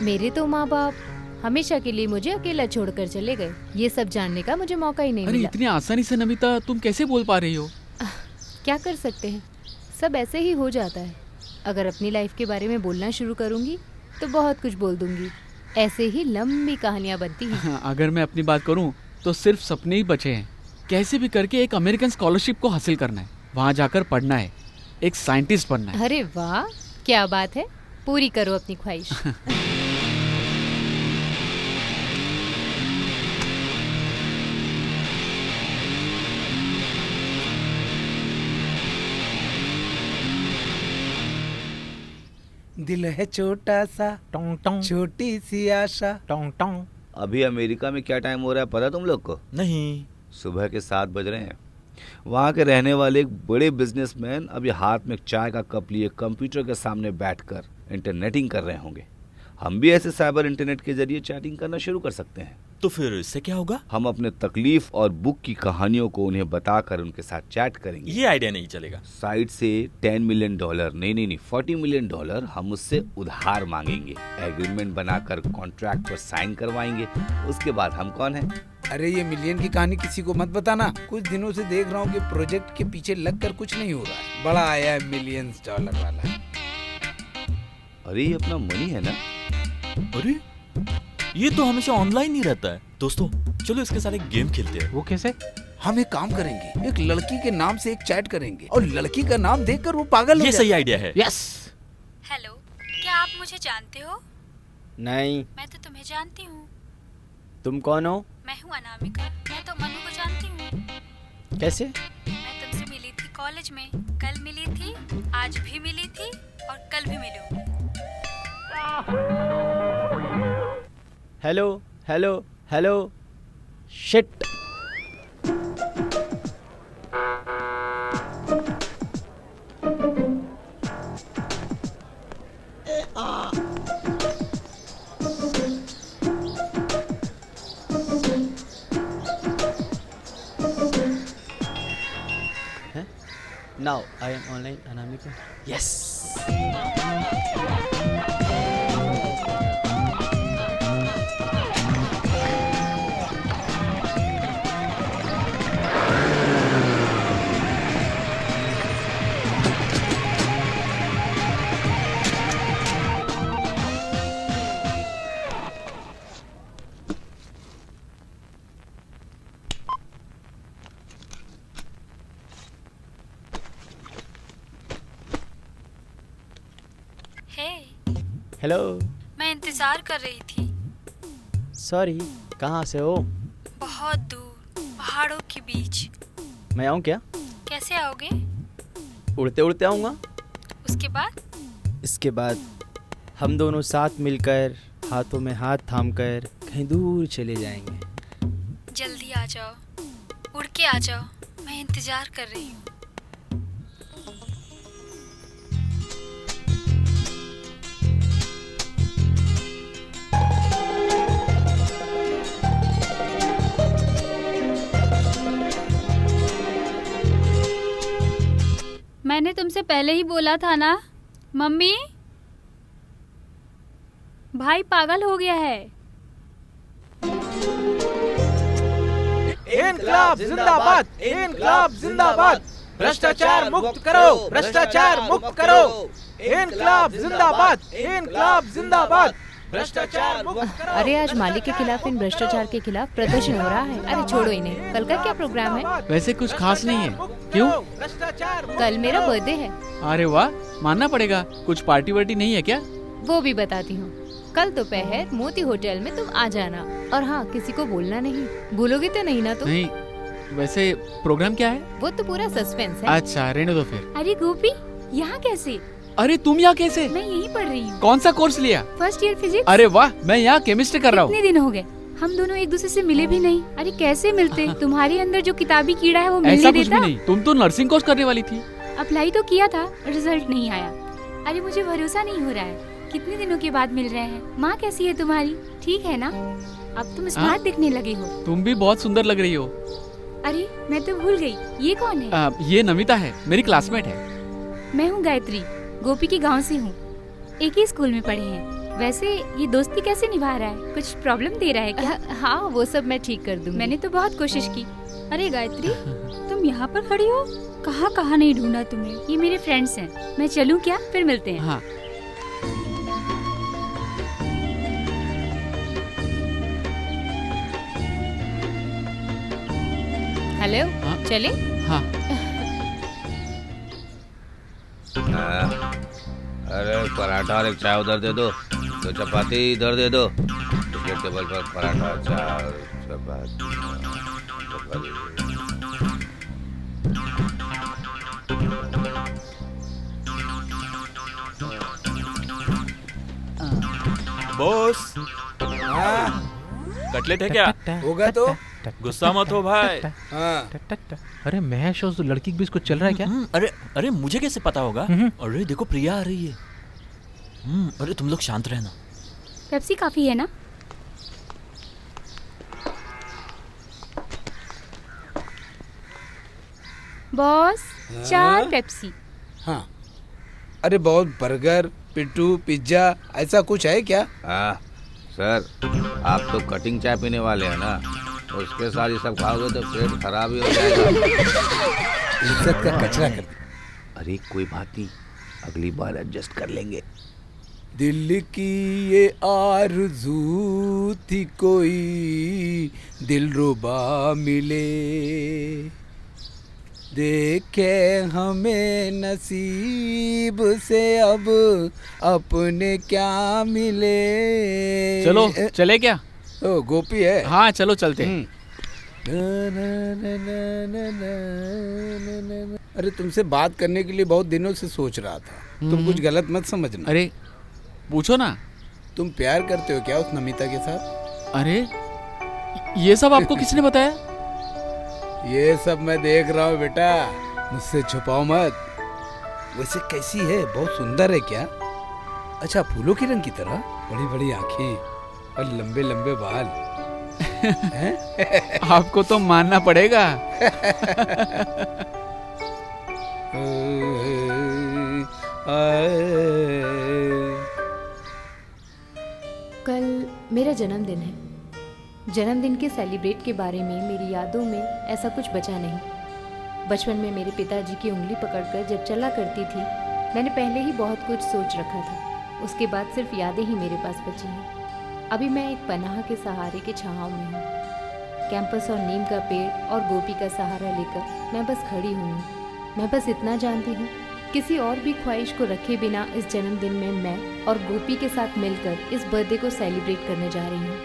मेरे तो माँ बाप हमेशा के लिए मुझे अकेला छोड़कर चले गए। ये सब जानने का मुझे मौका ही नहीं अरे मिला। इतनी आसानी से नमिता तुम कैसे बोल पा रही हो? क्या कर सकते हैं, सब ऐसे ही हो जाता है। अगर अपनी लाइफ के बारे में बोलना शुरू करूंगी तो बहुत कुछ बोल दूंगी। ऐसे ही लंबी कहानियां बनती हैं। अगर मैं अपनी बात करूं तो सिर्फ सपने ही बचे हैं। कैसे भी करके एक अमेरिकन स्कॉलरशिप को हासिल करना है, वहां जाकर पढ़ना है, एक साइंटिस्ट बनना है। अरे वाह, क्या बात है, पूरी करो अपनी ख्वाहिश। दिल है छोटा सा, टोंग टोंग छोटी सी आशा। टोंग टोंग। अभी अमेरिका में क्या टाइम हो रहा है पता तुम लोग को? नहीं। सुबह के 7 बज रहे हैं। वहाँ के रहने वाले एक बड़े बिजनेसमैन अभी हाथ में चाय का कप लिए कंप्यूटर के सामने बैठकर इंटरनेटिंग कर रहे होंगे। हम भी ऐसे साइबर इंटरनेट के जरिए चैटिंग करना शुरू कर सकते हैं। तो फिर इससे क्या होगा? हम अपने तकलीफ और बुक की कहानियों को उन्हें बताकर उनके साथ चैट करेंगे। ये आइडिया नहीं चलेगा। साइट से $10 मिलियन, नहीं, $40 मिलियन हम उससे उधार मांगेंगे। एग्रीमेंट बनाकर कॉन्ट्रैक्ट पर साइन करवाएंगे। उसके बाद हम कौन है? अरे ये मिलियन की कहानी किसी को मत बताना। कुछ दिनों से देख रहा हूँ कि प्रोजेक्ट के पीछे लगकर कुछ नहीं हो रहा है। बड़ा आया है मिलियंस डॉलर वाला। अरे ये अपना मनी है ना? अरे ये तो हमेशा ऑनलाइन ही रहता है। दोस्तों चलो इसके साथ एक गेम खेलते हैं। वो कैसे? हम एक काम करेंगे, एक लड़की के नाम से एक चैट करेंगे और लड़की का नाम देखकर वो पागल हो ये जाए। सही आइडिया है। यस। हेलो, क्या आप मुझे जानते हो? नहीं। मैं तो तुम्हें जानती हूँ। तुम कौन हो? मैं हूँ अनामिका। मैं तो मनु को जानती हूँ। कैसे? मैं तुमसे मिली थी कॉलेज में। कल मिली थी, आज भी मिली थी और कल भी मिलूंगी। Hello hello hello. Shit. Now I am online, Anamika. Yes. Hello. मैं इंतजार कर रही थी। सॉरी, कहाँ से हो? बहुत दूर, पहाड़ों के बीच। मैं आऊँ क्या? कैसे आओगे? उड़ते उड़ते आऊँगा। उसके बाद? इसके बाद हम दोनों साथ मिलकर हाथों में हाथ थामकर कहीं दूर चले जाएंगे। जल्दी आ जाओ, उड़ के आ जाओ, मैं इंतजार कर रही हूँ। मैंने तुमसे पहले ही बोला था ना मम्मी। भाई पागल हो गया है। इनकलाब जिंदाबाद, इनकलाब जिंदाबाद, भ्रष्टाचार मुक्त करो, भ्रष्टाचार मुक्त करो। इनकलाब जिंदाबाद, इनकलाब जिंदाबाद, भ्रष्टाचार मुक्त करो। अरे आज मालिक के खिलाफ इन भ्रष्टाचार के खिलाफ प्रदर्शन हो रहा है। अरे छोड़ो इन्हें, कल का क्या प्रोग्राम है? वैसे कुछ खास नहीं है। क्यों? कल मेरा बर्थडे है। अरे वाह, मानना पड़ेगा। कुछ पार्टी वार्टी नहीं है क्या? वो भी बताती हूँ। कल दोपहर मोती होटल में तुम आ जाना। और हाँ, किसी को बोलना नहीं। भूलोगे तो नहीं ना तुम? नहीं। वैसे प्रोग्राम क्या है? वो तो पूरा सस्पेंस है। अच्छा, रहने दो फिर। अरे गोपी, यहाँ कैसे? अरे तुम यहाँ कैसे? मैं यहीं पढ़ रही हूँ। कौन सा कोर्स लिया? First year physics. अरे वाह, मैं यहाँ केमिस्ट्री कर रहा हूँ। कितने दिन हो गए, हम दोनों एक दूसरे से मिले भी नहीं। अरे कैसे मिलते? तुम्हारे अंदर जो किताबी कीड़ा है वो मिलने ऐसा देता? कुछ भी नहीं। तुम तो नर्सिंग कोर्स करने वाली थी। अप्लाई तो किया था, रिजल्ट नहीं आया। अरे मुझे भरोसा नहीं हो रहा है, कितने दिनों के बाद मिल रहे हैं। माँ कैसी है तुम्हारी? ठीक है ना? अब तुम स्मार्ट दिखने लगे हो। तुम भी बहुत सुंदर लग रही हो। अरे मैं तो भूल गई, ये कौन है? ये नमिता है, मेरी क्लासमेट है। मैं हूँ गायत्री, गोपी के गांव से हूँ। एक ही स्कूल में पढ़े हैं। वैसे ये दोस्ती कैसे निभा रहा है? कुछ प्रॉब्लम दे रहा है क्या? हाँ, वो सब मैं ठीक कर दूंगी। मैंने तो बहुत कोशिश की। अरे गायत्री, तुम यहाँ पर खड़ी हो? कहाँ कहाँ नहीं ढूंढा तुम्हें। ये मेरे फ्रेंड्स हैं। मैं चलूँ क्या? फिर मिलते हैं। हाँ। हेलो, हाँ? चले? हाँ। अरे पराठा और एक चाय उधर दे दो, दो चपाती इधर दे दो। उसके टेबल पर पराठा, चाय, चपाती। बॉस, कटलेट है क्या? होगा तो। गुस्सा मत हो भाई। हाँ। अरे महेश, उस लड़की के बीच कुछ चल रहा है क्या? अरे अरे मुझे कैसे पता होगा? अरे देखो प्रिया आ रही है। अरे तुम लोग शांत रहना। पेप्सी काफी है ना? Boss, 4 Pepsi. हाँ। अरे बहुत बर्गर, पिट्टू, पिज्जा ऐसा कुछ है क्या? हाँ सर, आप तो कटिंग चाय पीने वाले हैं ना, उसके साथ ये सब खाओगे तो पेट खराब ही हो जाएगा। इज्जत का कचरा कर। अरे कोई बात नहीं, अगली बार एडजस्ट कर लेंगे। दिल की ये आरज़ू थी कोई दिलरुबा मिले, देखे हमें नसीब से अब अपने क्या मिले। चलो चले क्या? ओ गोपी है। हाँ चलो चलते हैं। अरे तुमसे बात करने के लिए बहुत दिनों से सोच रहा था। तुम कुछ गलत मत समझना। अरे पूछो ना। तुम प्यार करते हो क्या उस नमिता के साथ? अरे ये सब आपको किसने बताया? ये सब मैं देख रहा हूँ बेटा, मुझसे छुपाओ मत। वैसे कैसी है? बहुत सुंदर है क्या? अच्छा फूलों के रंग की तरह, बड़ी बड़ी आंखें और लंबे लंबे बाल। आपको तो मानना पड़ेगा। कल मेरा जन्मदिन है। जन्मदिन के सेलिब्रेट के बारे में मेरी यादों में ऐसा कुछ बचा नहीं। बचपन में मेरे पिताजी की उंगली पकड़कर जब चला करती थी, मैंने पहले ही बहुत कुछ सोच रखा था। उसके बाद सिर्फ यादें ही मेरे पास बची हैं। अभी मैं एक पनाह के सहारे के छाँव में हूँ। कैंपस और नीम का पेड़ और गोपी का सहारा लेकर मैं बस खड़ी हुई हूँ। मैं बस इतना जानती हूँ, किसी और भी ख्वाहिश को रखे बिना इस जन्मदिन में मैं और गोपी के साथ मिलकर इस बर्थडे को सेलिब्रेट करने जा रही हूँ।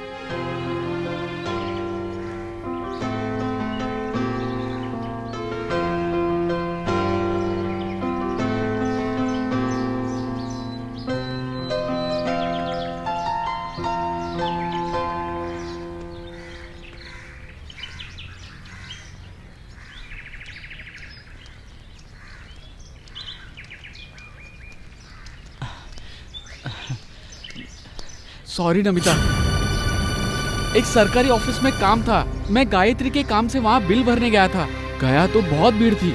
सॉरी नमिता, एक सरकारी ऑफिस में काम था। मैं गायत्री के काम से वहाँ बिल भरने गया था। गया तो बहुत भीड़ थी।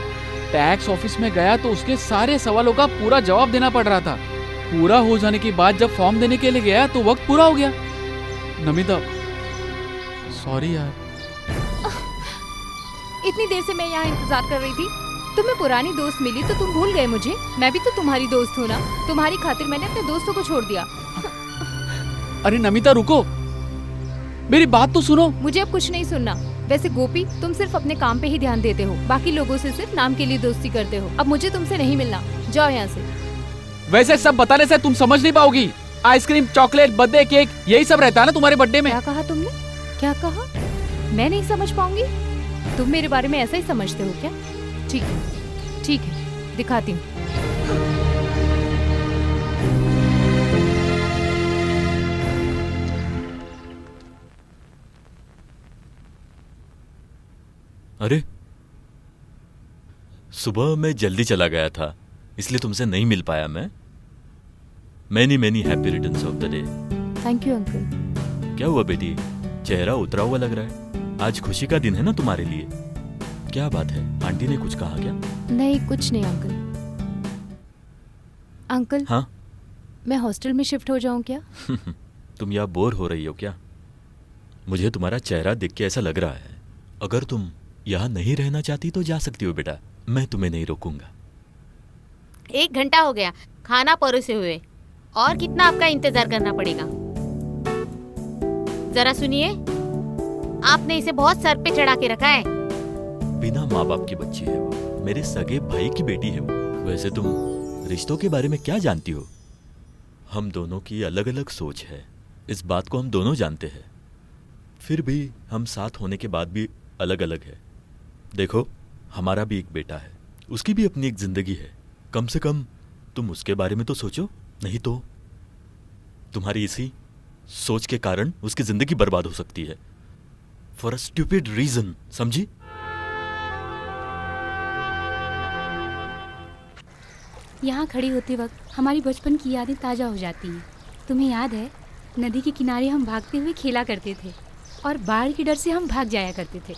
टैक्स ऑफिस में गया तो उसके सारे सवालों का पूरा जवाब देना पड़ रहा था। पूरा हो जाने के बाद जब फॉर्म देने के लिए गया तो वक्त पूरा हो गया। नमिता सॉरी यार। इतनी देर से मैं यहाँ इंतजार कर रही थी। तुम्हें पुरानी दोस्त मिली तो तुम भूल गए मुझे। मैं भी तो तुम्हारी दोस्त हूँ ना। तुम्हारी खातिर मैंने अपने दोस्तों को छोड़ दिया। अरे नमिता रुको, मेरी बात तो सुनो। मुझे अब कुछ नहीं सुनना। वैसे गोपी, तुम सिर्फ अपने काम पे ही ध्यान देते हो, बाकी लोगों से सिर्फ नाम के लिए दोस्ती करते हो। अब मुझे तुमसे नहीं मिलना, जाओ यहाँ से। वैसे सब बताने से तुम समझ नहीं पाओगी। आइसक्रीम, चॉकलेट, बर्थडे केक, यही सब रहता है ना तुम्हारे बर्थडे में। क्या कहा तुमने? क्या कहा? मैं नहीं समझ पाऊंगी? तुम मेरे बारे में ऐसा ही समझते हो क्या? ठीक है, ठीक है, दिखाती हूँ। अरे सुबह मैं जल्दी चला गया था, इसलिए तुमसे नहीं मिल पाया मैं। Many many happy returns of the day. Thank you uncle. क्या हुआ बेटी, चेहरा उतरा हुआ लग रहा है। आज खुशी का दिन है ना तुम्हारे लिए। क्या बात है, आंटी ने कुछ कहा क्या? नहीं, कुछ नहीं अंकल। अंकल, हाँ? मैं हॉस्टल में शिफ्ट हो जाऊं क्या? तुम यहाँ बोर हो रही हो क्या? मुझे तुम्हारा चेहरा देख के ऐसा लग रहा है। अगर तुम यहाँ नहीं रहना चाहती तो जा सकती हो बेटा, मैं तुम्हें नहीं रोकूंगा। 1 घंटा हो गया खाना परोसे हुए, और कितना आपका इंतजार करना पड़ेगा? जरा सुनिए, आपने इसे बहुत सर पे चढ़ा के रखा है। बिना माँ बाप की बच्ची है वो, मेरे सगे भाई की बेटी है वो। वैसे तुम रिश्तों के बारे में क्या जानती हो? हम दोनों की अलग अलग सोच है, इस बात को हम दोनों जानते हैं। फिर भी हम साथ होने के बाद भी अलग अलग है। देखो, हमारा भी एक बेटा है, उसकी भी अपनी एक जिंदगी है। कम से कम तुम उसके बारे में तो सोचो, नहीं तो तुम्हारी इसी सोच के कारण उसकी जिंदगी बर्बाद हो सकती है। फॉर अ स्टूपिड रीजन, समझी? यहाँ खड़ी होते वक्त हमारी बचपन की यादें ताज़ा हो जाती हैं। तुम्हें याद है, नदी के किनारे हम भागते हुए खेला करते थे और बाढ़ के डर से हम भाग जाया करते थे।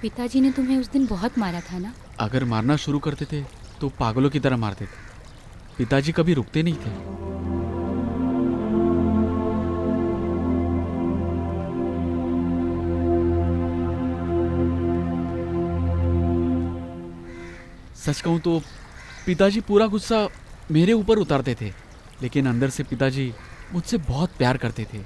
पिताजी ने तुम्हें उस दिन बहुत मारा था ना? अगर मारना शुरू करते थे तो पागलों की तरह मारते थे। पिताजी कभी रुकते नहीं थे। सच कहूं तो पिताजी पूरा गुस्सा मेरे ऊपर उतारते थे, लेकिन अंदर से पिताजी मुझसे बहुत प्यार करते थे।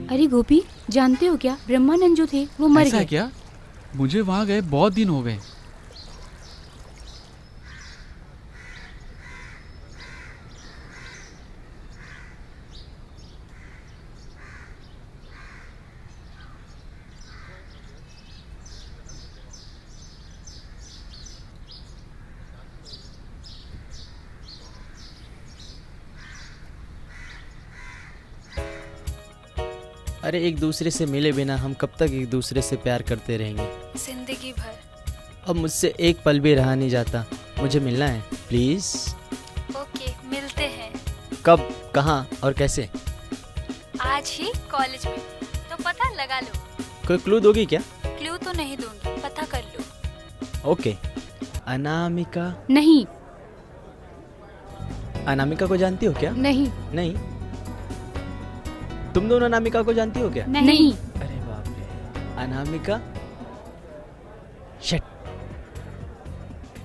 अरे गोपी, जानते हो क्या, ब्रह्मानंद जो थे वो मर ऐसा है गए। क्या? मुझे वहां गए बहुत दिन हो गए। अरे एक दूसरे से मिले बिना हम कब तक एक दूसरे से प्यार करते रहेंगे? जिंदगी भर। अब मुझसे एक पल भी रहा नहीं जाता। मुझे मिलना है प्लीज। ओके, मिलते हैं। कब, कहाँ और कैसे? आज ही कॉलेज में, तो पता लगा लो। कोई क्लू दोगी क्या? क्लू तो नहीं दूंगी, पता कर लो। ओके। अनामिका? नहीं। अनामिका को जानती हो क्या? नहीं। नहीं? तुम दोनों अनामिका को जानती हो क्या? नहीं। अरे बाप रे। अनामिका? शिट।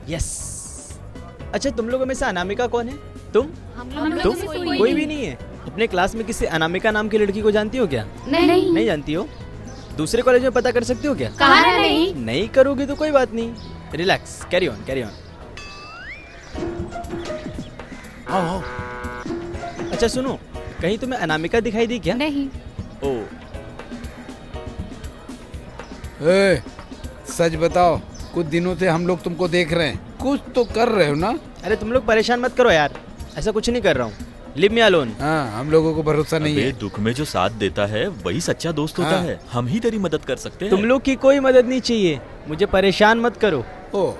यस। अच्छा, तुम लोगों में से अनामिका कौन है? तुम? हम लोगों तुम? में से कोई भी नहीं है। अपने क्लास में किसी अनामिका नाम की लड़की को जानती हो क्या? नहीं। नहीं जानती हो? दूसरे कॉलेज में पता कर सकती हो क्या? कहा ना नहीं। नहीं करोगी तो कोई बात नहीं। Relax, carry on, carry on. आओ। अच्छा सुनो, कहीं तुम्हें अनामिका दिखाई दी क्या? नहीं। ओ। ए, सच बताओ, कुछ दिनों से हम लोग तुमको देख रहे हैं, कुछ तो कर रहे हो ना? अरे तुम लोग परेशान मत करो यार, ऐसा कुछ नहीं कर रहा हूँ। Live me alone. हाँ, हम लोगों को भरोसा नहीं है। दुख में जो साथ देता है वही सच्चा दोस्त होता है। हम ही तेरी मदद कर सकते हैं। तुम लोग की कोई मदद नहीं चाहिए, मुझे परेशान मत करो। ओ।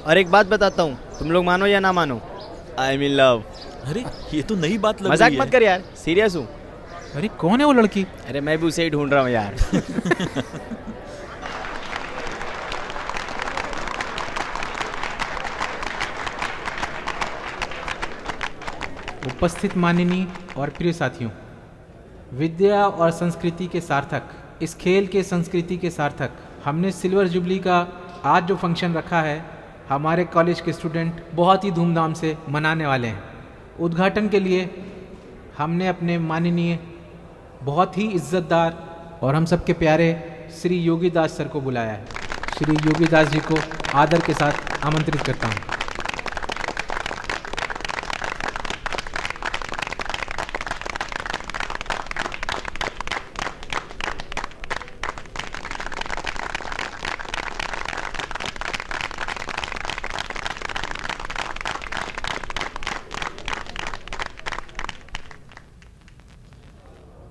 और एक बात बताता हूँ, तुम लोग मानो या ना मानो, आई एम इन लव। अरे ये तो नई बात लग मजाक रही है। मत कर यार, सीरियस हूँ। अरे कौन है वो लड़की? अरे मैं भी उसे ही ढूंढ रहा हूँ यार। उपस्थित माननीय और प्रिय साथियों, विद्या और संस्कृति के सार्थक, इस खेल के संस्कृति के सार्थक, हमने सिल्वर जुबली का आज जो फंक्शन रखा है, हमारे कॉलेज के स्टूडेंट बहुत ही धूमधाम से मनाने वाले हैं। उद्घाटन के लिए हमने अपने माननीय, बहुत ही इज्जतदार और हम सबके प्यारे श्री योगीदास सर को बुलाया है। श्री योगीदास जी को आदर के साथ आमंत्रित करता हूँ।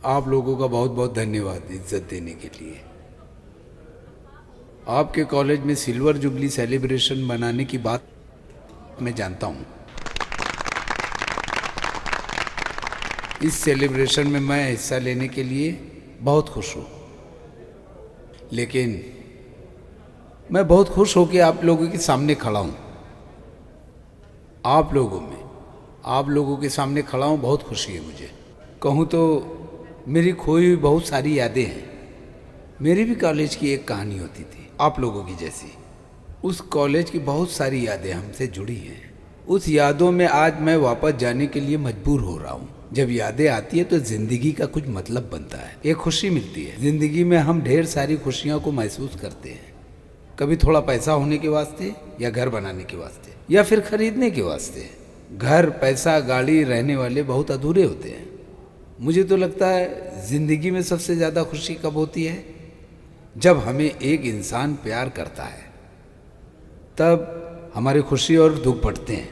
आप लोगों का बहुत बहुत धन्यवाद इज्जत देने के लिए। आपके कॉलेज में सिल्वर जुबली सेलिब्रेशन मनाने की बात मैं जानता हूँ। इस सेलिब्रेशन में मैं हिस्सा लेने के लिए बहुत खुश हूँ, लेकिन मैं बहुत खुश हो कि आप लोगों के सामने खड़ा हूँ। आप लोगों के सामने खड़ा हूँ, बहुत खुशी है मुझे। कहूँ तो मेरी खोई हुई बहुत सारी यादें हैं। मेरी भी कॉलेज की एक कहानी होती थी, आप लोगों की जैसी। उस कॉलेज की बहुत सारी यादें हमसे जुड़ी हैं। उस यादों में आज मैं वापस जाने के लिए मजबूर हो रहा हूँ। जब यादें आती है तो जिंदगी का कुछ मतलब बनता है, एक खुशी मिलती है। जिंदगी में हम ढेर सारी खुशियों को महसूस करते हैं, कभी थोड़ा पैसा होने के वास्ते, या घर बनाने के वास्ते, या फिर खरीदने के वास्ते। घर, पैसा, गाड़ी रहने वाले बहुत अधूरे होते हैं। मुझे तो लगता है जिंदगी में सबसे ज़्यादा खुशी कब होती है, जब हमें एक इंसान प्यार करता है, तब हमारी खुशी और दुख बढ़ते हैं।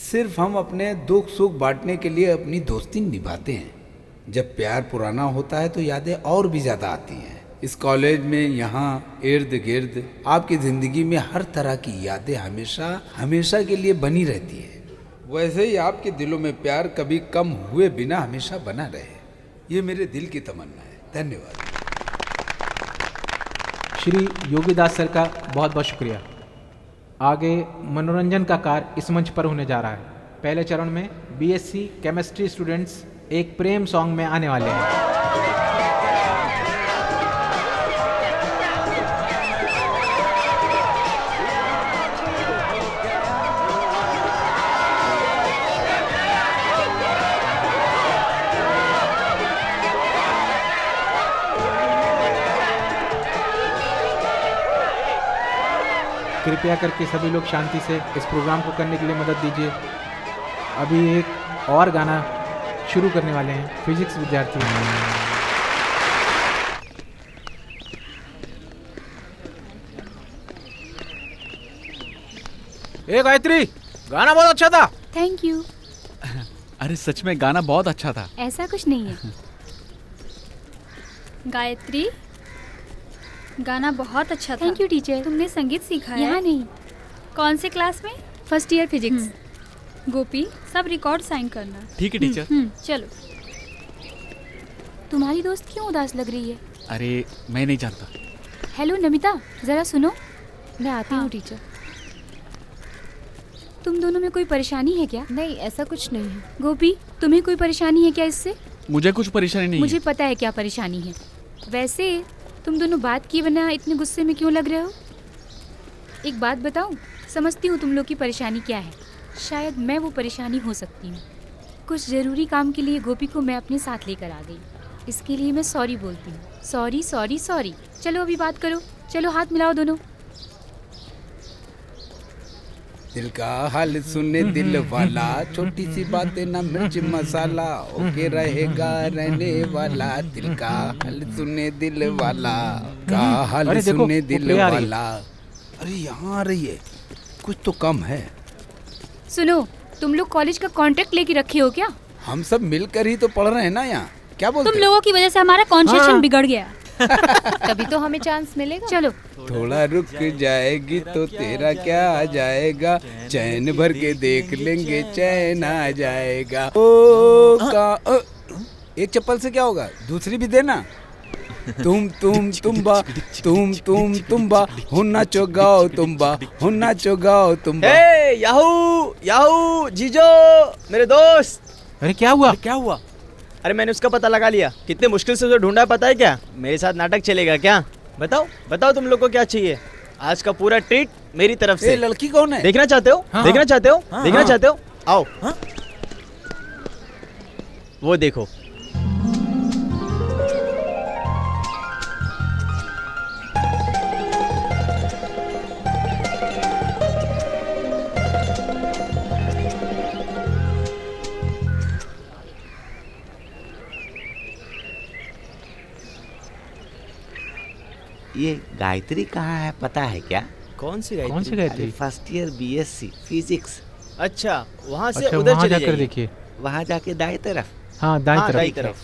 सिर्फ हम अपने दुख सुख बांटने के लिए अपनी दोस्ती निभाते हैं, जब प्यार पुराना होता है तो यादें और भी ज़्यादा आती हैं। इस कॉलेज में, यहाँ इर्द गिर्द आपकी ज़िंदगी में हर तरह की यादें हमेशा हमेशा के लिए बनी रहती है। वैसे ही आपके दिलों में प्यार कभी कम हुए बिना हमेशा बना रहे, ये मेरे दिल की तमन्ना है। धन्यवाद। श्री योगीदास सर का बहुत बहुत शुक्रिया। आगे मनोरंजन का कार्य इस मंच पर होने जा रहा है। पहले चरण में बीएससी केमिस्ट्री स्टूडेंट्स एक प्रेम सॉन्ग में आने वाले हैं। कृपया करके सभी लोग शांति से इस प्रोग्राम को करने के लिए मदद दीजिए। अभी एक और गाना शुरू करने वाले हैं फिजिक्स विद्यार्थी। ए गायत्री, गाना बहुत अच्छा था। Thank you. अरे सच में गाना बहुत अच्छा था। ऐसा कुछ नहीं है। गायत्री, गाना बहुत अच्छा था। Thank you teacher. तुमने संगीत सीखा है? यहाँ नहीं। कौन से क्लास में? First year physics. गोपी, सब रिकॉर्ड साइन करना। ठीक है टीचर। चलो। तुम्हारी दोस्त क्यों उदास लग रही है? अरे मैं नहीं जानता। हेलो नमिता, जरा सुनो। मैं आती हूँ टीचर। तुम दोनों में कोई परेशानी है क्या? नहीं, ऐसा कुछ नहीं है। गोपी, तुम्हें कोई परेशानी है क्या इससे? मुझे कुछ परेशानी नहीं मुझे है। पता है क्या परेशानी है। वैसे तुम दोनों बात किए बिना इतने गुस्से में क्यों लग रहे हो? एक बात बताऊं, समझती हूँ तुम लोग की परेशानी क्या है। शायद मैं वो परेशानी हो सकती हूँ। कुछ ज़रूरी काम के लिए गोपी को मैं अपने साथ लेकर आ गई। इसके लिए मैं सॉरी बोलती हूँ। Sorry sorry sorry. चलो अभी बात करो। चलो हाथ मिलाओ दोनों। दिल का हाल सुने दिल वाला, छोटी सी बातें ना मिर्च मसाला, ओके रहेगा रहने वाला। दिल का हाल सुने दिल वाला, का हाल सुने दिल वाला। अरे यहाँ आ रही है, कुछ तो कम है। सुनो, तुम लोग कॉलेज का कॉन्ट्रैक्ट लेके रखे हो क्या? हम सब मिलकर ही तो पढ़ रहे हैं ना यहाँ। क्या बोलते? तुम लोगों की वजह से हमारा कॉन्सेंट्रेशन बिगड़ गया। तभी तो हमें चांस मिलेगा। चलो थोड़ा रुक जाएगी तो तेरा क्या आ जाएगा, चैन भर के देख लेंगे चैन आ जाएगा। ओ का एक चप्पल से क्या होगा, दूसरी भी देना। तुम बा हो नाचो गाओ तुम बा हो नाचो गाओ तुम बा। हे याहू याहू जीजो, मेरे दोस्त। अरे क्या हुआ? क्या हुआ? अरे मैंने उसका पता लगा लिया। कितने मुश्किल से उसे ढूंढा, पता है क्या? मेरे साथ नाटक चलेगा क्या? बताओ बताओ, तुम लोग को क्या चाहिए? आज का पूरा ट्रीट मेरी तरफ से। लड़की कौन है? देखना चाहते हो? हाँ, देखना चाहते हो? हाँ, देखना हाँ, चाहते हो? आओ। हाँ? वो देखो। ये गायत्री कहाँ है पता है क्या? कौन सी गायत्री? कौन सी Gayatri? First year BSc physics. अच्छा, वहाँ से अच्छा, उधर वहाँ चले जाकर जाइए। देखिए। वहाँ जाके दाएं तरफ। हाँ, दाईं तरफ। दाईं तरफ।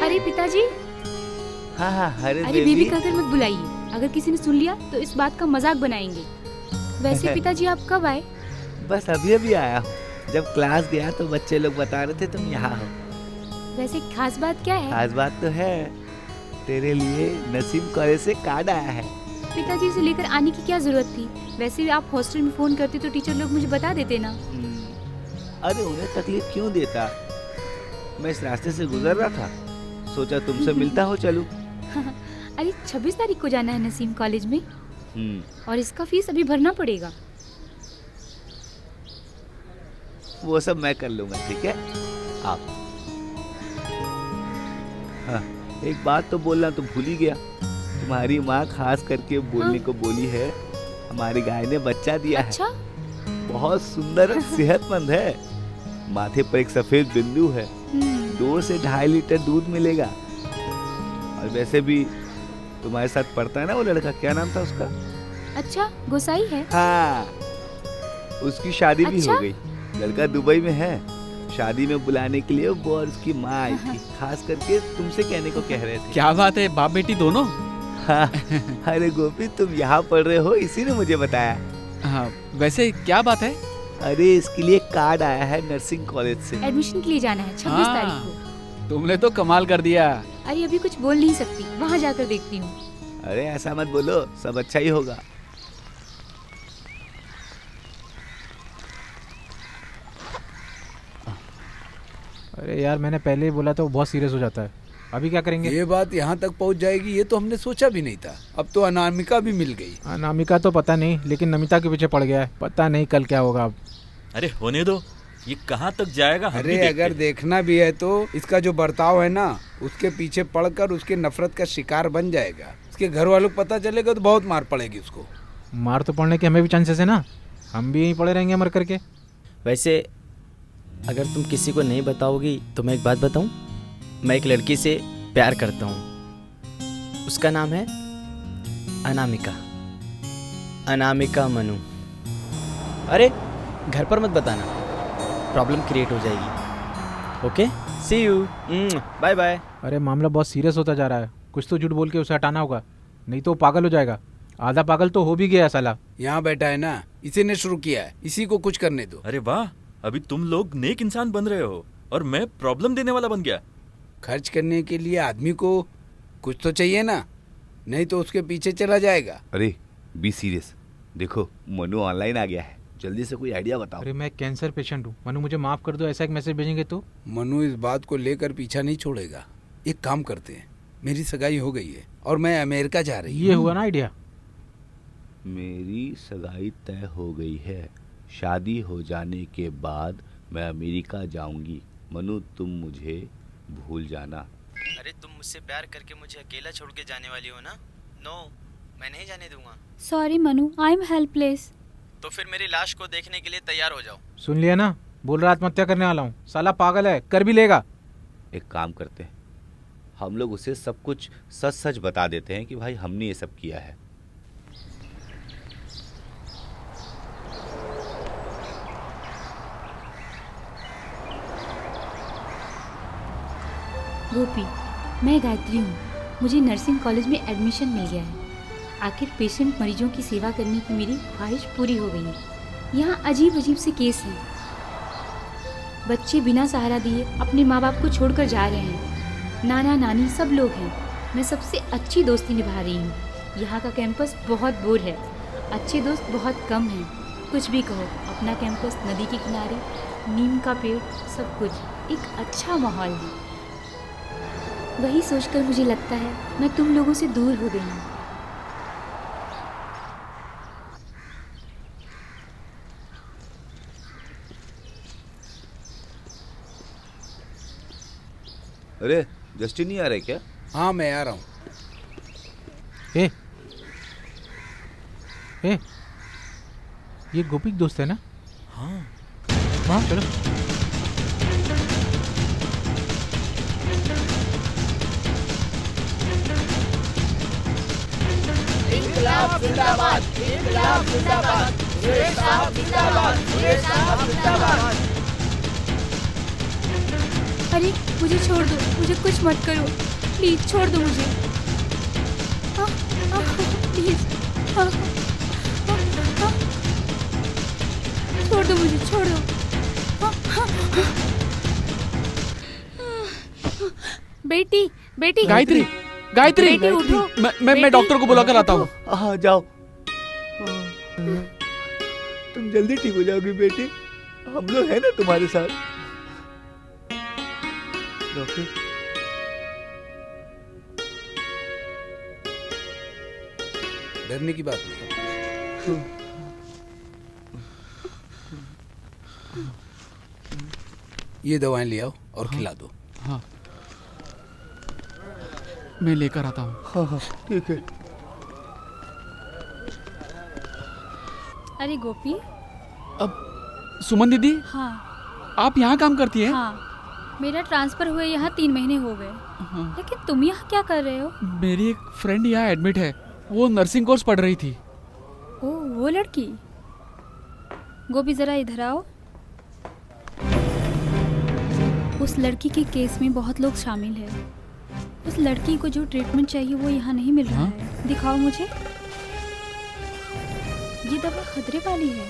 अरे पिताजी, हाँ हाँ, अरे अरे बेबी कहकर मत बुलाइए। अगर किसी ने सुन लिया तो इस बात का मजाक बनाएंगे। वैसे पिताजी आप कब आए? बस अभी अभी आया हूँ। जब क्लास गया तो बच्चे लोग बता रहे थे तुम यहाँ हो। वैसे खास बात क्या है? खास बात तो है, तेरे लिए नसीम कॉलेज से कार्ड आया है। पिताजी इसे लेकर आने की क्या जरूरत थी? वैसे भी आप हॉस्टल में फोन करते तो टीचर लोग मुझे बता देते ना। अरे उन्हें तकलीफ क्यों देता? मैं इस रास्ते से गुजर रहा था, सोचा तुमसे मिलता हो चलूं। अरे 26 तारीख को जाना है नसीम कॉलेज में, और इसका फीस अभी भरना पड़ेगा। वो सब मैं कर लूंगा, ठीक है? आप हाँ, एक बात तो बोलना तो भूल ही गया। तुम्हारी माँ खास करके बोलने को बोली है, हमारी गाय ने बच्चा दिया अच्छा? है। बहुत सुंदर और सेहतमंद है। माथे पर एक सफेद बिंदु है। 2 से 2.5 लीटर दूध मिलेगा। और वैसे भी तुम्हारे साथ पढ़ता है ना वो लड़का, क्या नाम था उसका? अच्छा, गोसाई है? हाँ, उसकी शादी भी अच्छा? हो गई। लड़का दुबई में है। शादी में बुलाने के लिए वो और उसकी माँ आई थी। खास करके तुमसे कहने को कह रहे थे। क्या बात है, बाप बेटी दोनों? हाँ, अरे गोपी तुम यहाँ पढ़ रहे हो, इसी ने मुझे बताया। हाँ, वैसे क्या बात है? अरे इसके लिए कार्ड आया है नर्सिंग कॉलेज से। एडमिशन के लिए जाना है 26 तारीख को। तुमने तो कमाल कर दिया। अरे अभी कुछ बोल नहीं सकती, वहाँ जाकर देखती हूँ। अरे ऐसा मत बोलो, सब अच्छा ही होगा। अरे यार मैंने पहले ही बोला था वो बहुत सीरियस हो जाता है। अभी क्या करेंगे? ये बात यहाँ तक पहुँच जाएगी ये तो हमने सोचा भी नहीं था। अब तो अनामिका भी मिल गई। अनामिका तो पता नहीं, लेकिन नमिता के पीछे पड़ गया है। पता नहीं कल क्या होगा अब। अरे होने दो, ये कहाँ तक जाएगा हम भी अरे देखते अगर हैं। देखना भी है तो इसका जो बर्ताव है ना, उसके पीछे पड़कर उसके नफरत का शिकार बन जाएगा। उसके घर वालों को पता चलेगा तो बहुत मार पड़ेगी उसको। मार तो पड़ने के हमें भी चांसेस है ना, हम भी यहीं पड़े रहेंगे मर करके। वैसे अगर तुम किसी को नहीं बताओगी तो मैं एक बात बताऊं, मैं एक लड़की से प्यार करता हूं। उसका नाम है अनामिका। अनामिका मनु। अरे घर पर मत बताना, प्रॉब्लम क्रिएट हो जाएगी। Okay, see you, bye bye. अरे मामला बहुत सीरियस होता जा रहा है, कुछ तो झूठ बोल के उसे हटाना होगा, नहीं तो वो पागल हो जाएगा। आधा पागल तो हो भी गया साला। यहाँ बैठा है ना, इसी ने शुरू किया है, इसी को कुछ करने दो। अरे वाह, अभी तुम लोग नेक इंसान बन रहे हो और मैं प्रॉब्लम देने वाला बन गया। खर्च करने के लिए आदमी को कुछ तो चाहिए ना, नहीं तो उसके पीछे चला जाएगा। अरे बी सीरियस। देखो मनु ऑनलाइन आ गया है, जल्दी से कोई आइडिया बताओ। अरे मैं कैंसर पेशेंट हूँ, मनु मुझे माफ कर दो, ऐसा एक मैसेज भेजेंगे तो? मनु इस बात को लेकर पीछा नहीं छोड़ेगा। एक काम करते हैं, मेरी सगाई हो गई है और मैं अमेरिका जा रही हूँ। ये हुआ ना आइडिया। मेरी सगाई तय हो गई है, शादी हो जाने के बाद मैं अमेरिका जाऊंगी। मनु तुम मुझे भूल जाना। अरे तुम मुझसे प्यार करके मुझे अकेला छोड़ के जाने वाली हो ना? नो, मैं नहीं जाने दूंगा। Sorry Manu, I am helpless. तो फिर मेरी लाश को देखने के लिए तैयार हो जाओ। सुन लिया ना, बोल रहा आत्महत्या करने वाला हूँ। साला पागल है, कर भी लेगा। एक काम करते हैं, हम लोग उसे सब कुछ सच सच बता देते हैं कि भाई हमने ये सब किया है। गोपी, मैं गायत्री हूँ। मुझे नर्सिंग कॉलेज में एडमिशन मिल गया है। आखिर पेशेंट मरीजों की सेवा करने की मेरी ख्वाहिश पूरी हो गई है। यहाँ अजीब अजीब से केस हैं। बच्चे बिना सहारा दिए अपने माँ बाप को छोड़कर जा रहे हैं। नाना नानी सब लोग हैं। मैं सबसे अच्छी दोस्ती निभा रही हूँ। यहाँ का कैंपस बहुत बोर है, अच्छे दोस्त बहुत कम हैं। कुछ भी कहो, अपना कैंपस नदी के किनारे, नीम का पेड़, सब कुछ एक अच्छा माहौल है। वही सोचकर मुझे लगता है मैं तुम लोगों से दूर हो गई हूँ। अरे जस्टिन नहीं आ रहे क्या? हाँ मैं आ रहा हूँ। ए, ये गोपी की दोस्त है ना? हाँ हाँ चलो। इंकलाब जिंदाबाद, इंकलाब जिंदाबाद, सुरेश साहब जिंदाबाद, सुरेश साहब जिंदाबाद। अरे मुझे छोड़ दो, मुझे कुछ मत करो, प्लीज छोड़ दो मुझे। प्लीज छोड़ दो मुझे, छोड़ दो। बेटी बेटी गायत्री, गायत्री, बेटी उठो। मैं डॉक्टर को बुला कर आता हूँ। हाँ जाओ, तुम जल्दी ठीक हो जाओगी बेटी, हम लोग हैं ना तुम्हारे साथ। डॉक्टर डरने की बात नहीं। ये दवाएं ले आओ और खिला दो। हाँ मैं लेकर आता हूँ। हाँ हाँ ठीक है। अरे गोपी। अब सुमन दीदी, हाँ आप यहाँ काम करती हैं? हाँ। मेरा ट्रांसफर हुए यहाँ 3 महीने हो गए। लेकिन तुम यहाँ क्या कर रहे हो? मेरी एक फ्रेंड यहाँ एडमिट है, वो नर्सिंग कोर्स पढ़ रही थी। ओह, वो लड़की। गोभी जरा इधर आओ। उस लड़की के केस में बहुत लोग शामिल हैं। उस लड़की को जो ट्रीटमेंट चाहिए वो यहाँ नहीं मिल रहा है। दिखाओ मुझे। ये दवा खतरे वाली है,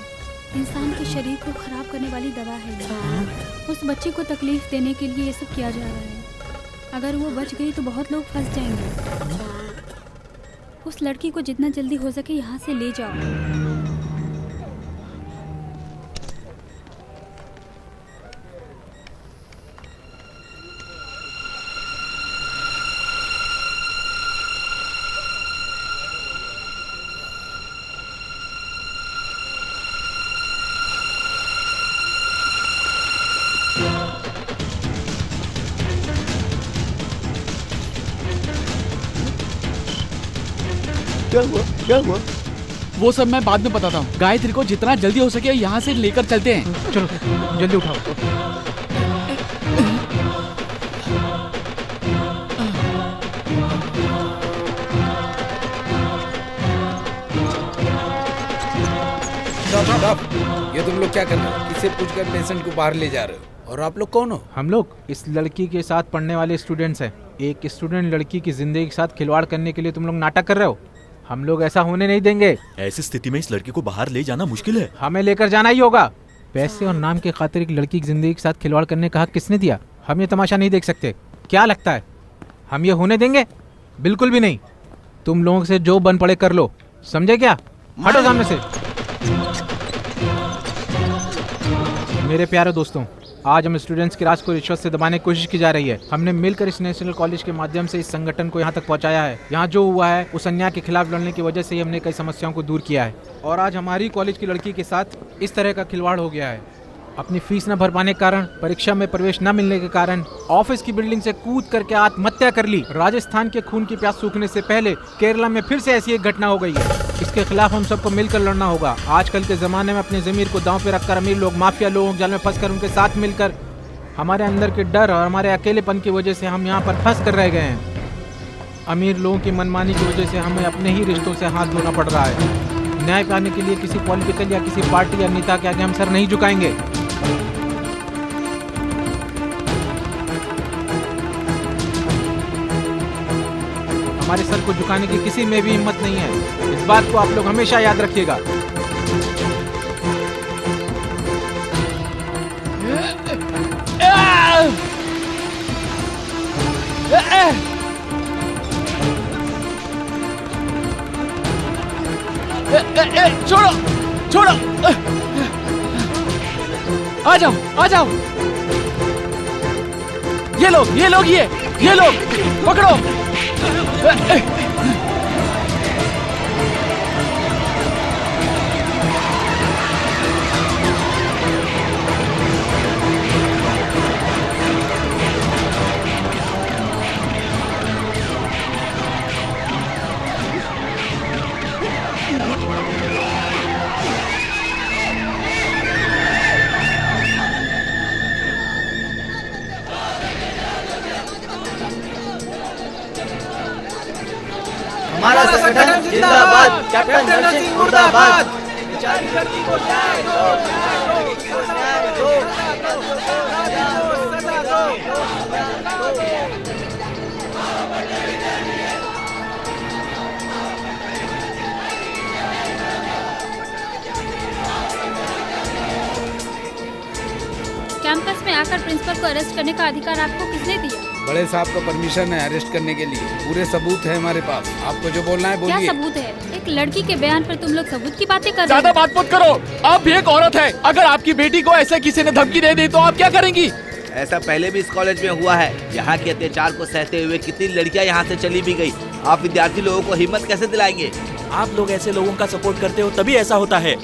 इंसान के शरीर को खराब करने वाली दवा है ये। उस बच्ची को तकलीफ देने के लिए ये सब किया जा रहा है। अगर वो बच गई तो बहुत लोग फंस जाएंगे। उस लड़की को जितना जल्दी हो सके यहाँ से ले जाओ। क्या हुआ? वो सब मैं बाद में बताता हूँ। गायत्री को जितना जल्दी हो सके यहाँ से लेकर चलते हैं। चलो जल्दी उठाओ। ये तुम लोग क्या कर रहे हो? किसे पूछकर पेशेंट को बाहर ले जा रहे हो? और आप लोग कौन हो? हम लोग इस लड़की के साथ पढ़ने वाले स्टूडेंट्स हैं। एक स्टूडेंट लड़की की जिंदगी के साथ खिलवाड़ करने के लिए तुम लोग नाटक कर रहे हो। हम लोग ऐसा होने नहीं देंगे। ऐसी स्थिति में इस लड़की को बाहर ले जाना मुश्किल है। हमें लेकर जाना ही होगा। पैसे और नाम के खातिर एक लड़की की जिंदगी के साथ खिलवाड़ करने का हक किसने दिया? हम ये तमाशा नहीं देख सकते। क्या लगता है हम ये होने देंगे? बिल्कुल भी नहीं। तुम लोगों से जो बन पड़े कर लो, समझे क्या? हटो सामने से। मेरे प्यारे दोस्तों, आज हम स्टूडेंट्स की राज को रिश्वत से दबाने की कोशिश की जा रही है। हमने मिलकर इस नेशनल कॉलेज के माध्यम से इस संगठन को यहाँ तक पहुँचाया है। यहाँ जो हुआ है उस अन्याय के खिलाफ लड़ने की वजह से ही हमने कई समस्याओं को दूर किया है। और आज हमारी कॉलेज की लड़की के साथ इस तरह का खिलवाड़ हो गया है। अपनी फीस न भर पाने के कारण, परीक्षा में प्रवेश न मिलने के कारण ऑफिस की बिल्डिंग से कूद करके आत्महत्या कर ली। राजस्थान के खून की प्यास सूखने से पहले केरला में फिर से ऐसी एक घटना हो गई है। इसके खिलाफ हम सबको मिलकर लड़ना होगा। आजकल के जमाने में अपने ज़मीर को दांव पे रखकर अमीर लोग माफिया लोगों के जाल में फंसकर उनके साथ मिलकर हमारे अंदर के डर और हमारे अकेलेपन की वजह से हम यहाँ पर फंस कर रह गए हैं। अमीर लोगों की मनमानी की वजह से हमें अपने ही रिश्तों से हाथ धोना पड़ रहा है। न्याय पाने के लिए किसी पॉलिटिकल या किसी पार्टी या नेता के आगे हम सर नहीं झुकाएंगे। हमारे सर को झुकाने की किसी में भी हिम्मत नहीं है। इस बात को आप लोग हमेशा याद रखिएगा। छोड़ो छोड़ो, आ जाओ आ जाओ। ये लोग ये लोग पकड़ो। हमारा संगठन जिंदाबाद, कैप्टन नरसिंह मुर्दाबाद। कैंपस में आकर प्रिंसिपल को अरेस्ट करने का अधिकार आपको किसने दिया? बड़े साहब का परमिशन है अरेस्ट करने के लिए। पूरे सबूत है हमारे पास। आपको जो बोलना है क्या बोलिए। सबूत है? एक लड़की के बयान पर तुम लोग सबूत की बातें कर रहे ज्यादा हो। बात मत करो। आप भी एक औरत है। अगर आपकी बेटी को ऐसे किसी ने धमकी दे दी तो आप क्या करेंगी? ऐसा पहले भी इस कॉलेज में हुआ है। यहाँ के अत्याचार को सहते हुए कितनी लड़कियाँ यहाँ से चली भी गई। आप विद्यार्थी लोगों को हिम्मत कैसे दिलाएंगे? आप लोग ऐसे लोगों का सपोर्ट करते हो तभी ऐसा होता है।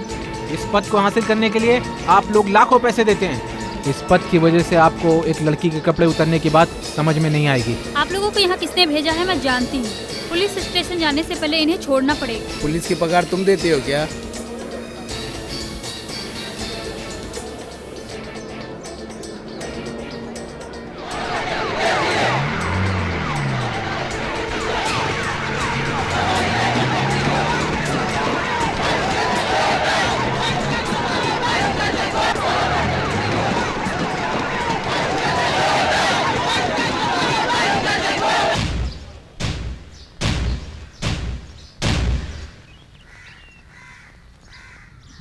इस पद को हासिल करने के लिए आप लोग लाखों पैसे देते हैं। इस पद की वजह से आपको एक लड़की के कपड़े उतरने की बात समझ में नहीं आएगी। आप लोगों को यहाँ किसने भेजा है मैं जानती हूँ। पुलिस स्टेशन जाने से पहले इन्हें छोड़ना पड़ेगा। पुलिस की पगार तुम देते हो क्या?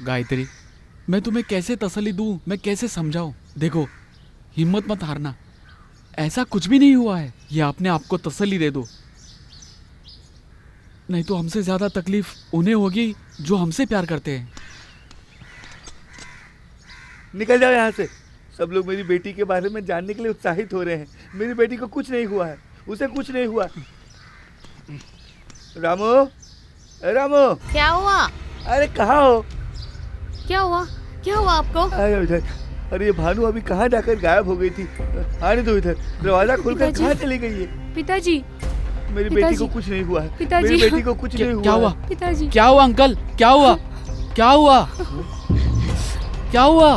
गायत्री, मैं तुम्हें कैसे तसल्ली दूं, मैं कैसे समझाऊं? देखो, हिम्मत मत हारना, ऐसा कुछ भी नहीं हुआ है। ये अपने आप को तसल्ली दे दो, नहीं तो हमसे ज्यादा तकलीफ उन्हें होगी जो हमसे प्यार करते हैं। निकल जाओ यहाँ से। सब लोग मेरी बेटी के बारे में जानने के लिए उत्साहित हो रहे हैं। मेरी बेटी को कुछ नहीं हुआ है, उसे कुछ नहीं हुआ। रामू, रामू, क्या हुआ? अरे कहाँ हो? क्या हुआ? क्या हुआ आपको? अरे इधर, अरे ये भानु अभी कहाँ जाकर गायब हो गई थी। आने दो इधर, दरवाजा खोलकर कहाँ चली गई है? पिताजी, मेरी बेटी को कुछ नहीं हुआ है। पिताजी, मेरी बेटी को कुछ नहीं हुआ। क्या हुआ? पिताजी, क्या हुआ अंकल? क्या हुआ? क्या हुआ? क्या हुआ?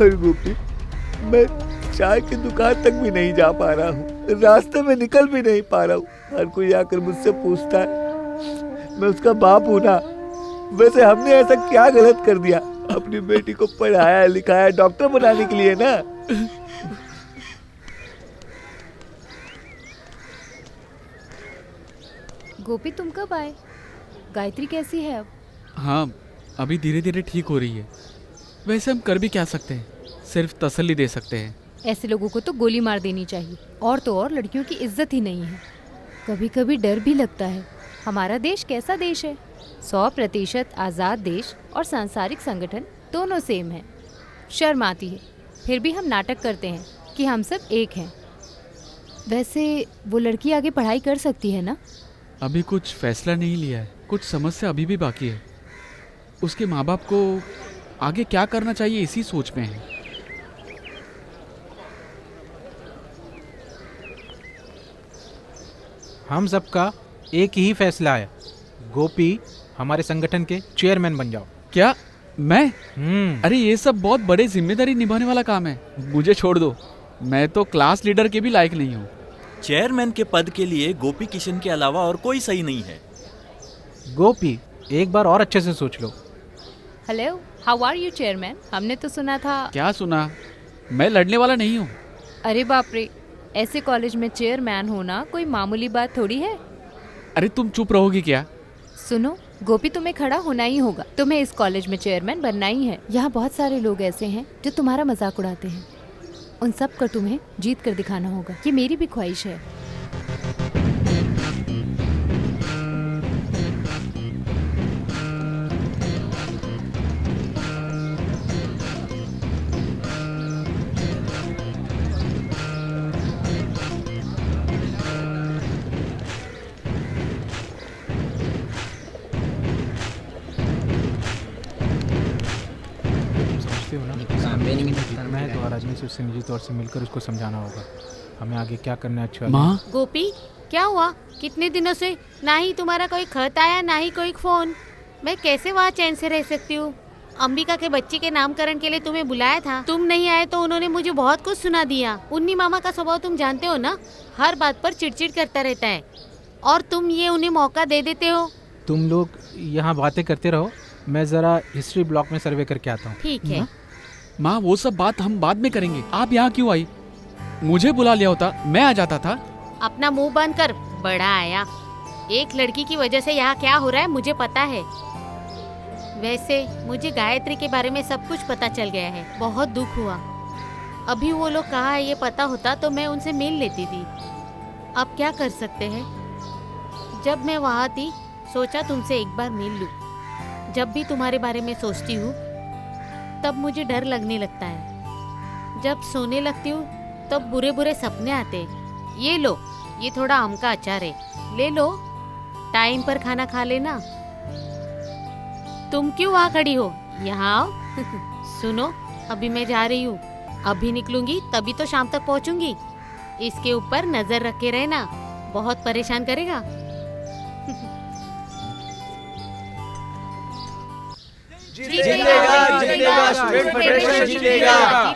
अरे गोपी, मैं चाय की दुकान तक भी नहीं जा पा रहा हूँ, रास्ते में निकल भी नहीं पा रहा हूँ। हर कोई आकर मुझसे पूछता है, मैं उसका बाप हूँ ना। वैसे हमने ऐसा क्या गलत कर दिया? अपनी बेटी को पढ़ाया लिखाया डॉक्टर बनाने के लिए ना। गोपी, तुम कब आए? गायत्री कैसी है अब? हाँ, अभी धीरे धीरे ठीक हो रही है। वैसे हम कर भी क्या सकते हैं, सिर्फ तसल्ली दे सकते हैं। ऐसे लोगों को तो गोली मार देनी चाहिए। और तो और लड़कियों की इज्जत ही नहीं है। कभी कभी डर भी लगता है। हमारा देश कैसा देश है? 100% आज़ाद देश और सांसारिक संगठन दोनों सेम है। शर्म आती है, फिर भी हम नाटक करते हैं कि हम सब एक हैं। वैसे वो लड़की आगे पढ़ाई कर सकती है ना? अभी कुछ फैसला नहीं लिया है, कुछ समस्या अभी भी बाकी है। उसके माँ बाप को आगे क्या करना चाहिए इसी सोच में है। हम सबका एक ही फैसला है, गोपी हमारे संगठन के चेयरमैन बन जाओ। क्या? मैं? अरे ये सब बहुत बड़े जिम्मेदारी निभाने वाला काम है, मुझे छोड़ दो। मैं तो क्लास लीडर के भी लायक नहीं हूँ। चेयरमैन के पद के लिए गोपी किशन के अलावा और कोई सही नहीं है। गोपी, एक बार और अच्छे से सोच लो। Hello, how are you chairman? हमने तो सुना था। क्या सुना? मैं लड़ने वाला नहीं हूँ। अरे बाप रे, ऐसे कॉलेज में चेयरमैन होना कोई मामूली बात थोड़ी है। अरे तुम चुप रहोगी क्या? सुनो गोपी, तुम्हें खड़ा होना ही होगा। तुम्हें इस कॉलेज में चेयरमैन बनना ही है। यहाँ बहुत सारे लोग ऐसे हैं जो तुम्हारा मजाक उड़ाते हैं। उन सब को तुम्हें जीत कर दिखाना होगा। ये मेरी भी ख्वाहिश है। मैं तो आदमी से उससे निजी तौर से मिलकर उसको समझाना होगा हमें आगे क्या करना है। अच्छा माँ, गोपी, क्या हुआ? कितने दिनों से ना ही तुम्हारा कोई खत आया, ना ही कोई फोन। मैं कैसे वहाँ चैन से रह सकती हूँ? अंबिका के बच्चे के नामकरण के लिए तुम्हें बुलाया था, तुम नहीं आए तो उन्होंने मुझे बहुत कुछ सुना दिया। उन्नी मामा का स्वभाव तुम जानते हो ना, हर बात पर चिड़चिड़ करता रहता है और तुम ये उन्हें मौका दे देते हो। तुम लोग यहाँ बातें करते रहो, मैं जरा हिस्ट्री ब्लॉक में सर्वे करके आता हूँ। ठीक है। माँ, वो सब बात हम बाद में करेंगे। आप यहाँ क्यों आई? मुझे बुला लिया होता, मैं आ जाता था। अपना मुंह बंद कर, बड़ा आया। एक लड़की की वजह से यहाँ क्या हो रहा है मुझे पता है। वैसे मुझे गायत्री के बारे में सब कुछ पता चल गया है। बहुत दुख हुआ। अभी वो लोग कहाँ है ये पता होता तो मैं उनसे मिल लेती थी। अब क्या कर सकते हैं? जब मैं वहाँ थी सोचा तुमसे एक बार मिल लूं। जब भी तुम्हारे बारे में सोचती हूँ तब मुझे डर लगने लगता है। जब सोने लगती हूँ तब बुरे बुरे सपने आते। ये लो, ये थोड़ा आम का अचार है, ले लो। टाइम पर खाना खा लेना। तुम क्यों वहाँ खड़ी हो? यहाँ आओ। सुनो, अभी मैं जा रही हूँ। अभी निकलूंगी तभी तो शाम तक पहुँचूंगी। इसके ऊपर नजर रखे रहना, बहुत परेशान करेगा। जीतेगा, जीतेगा, स्टूडेंट फेडरेशन जीतेगा।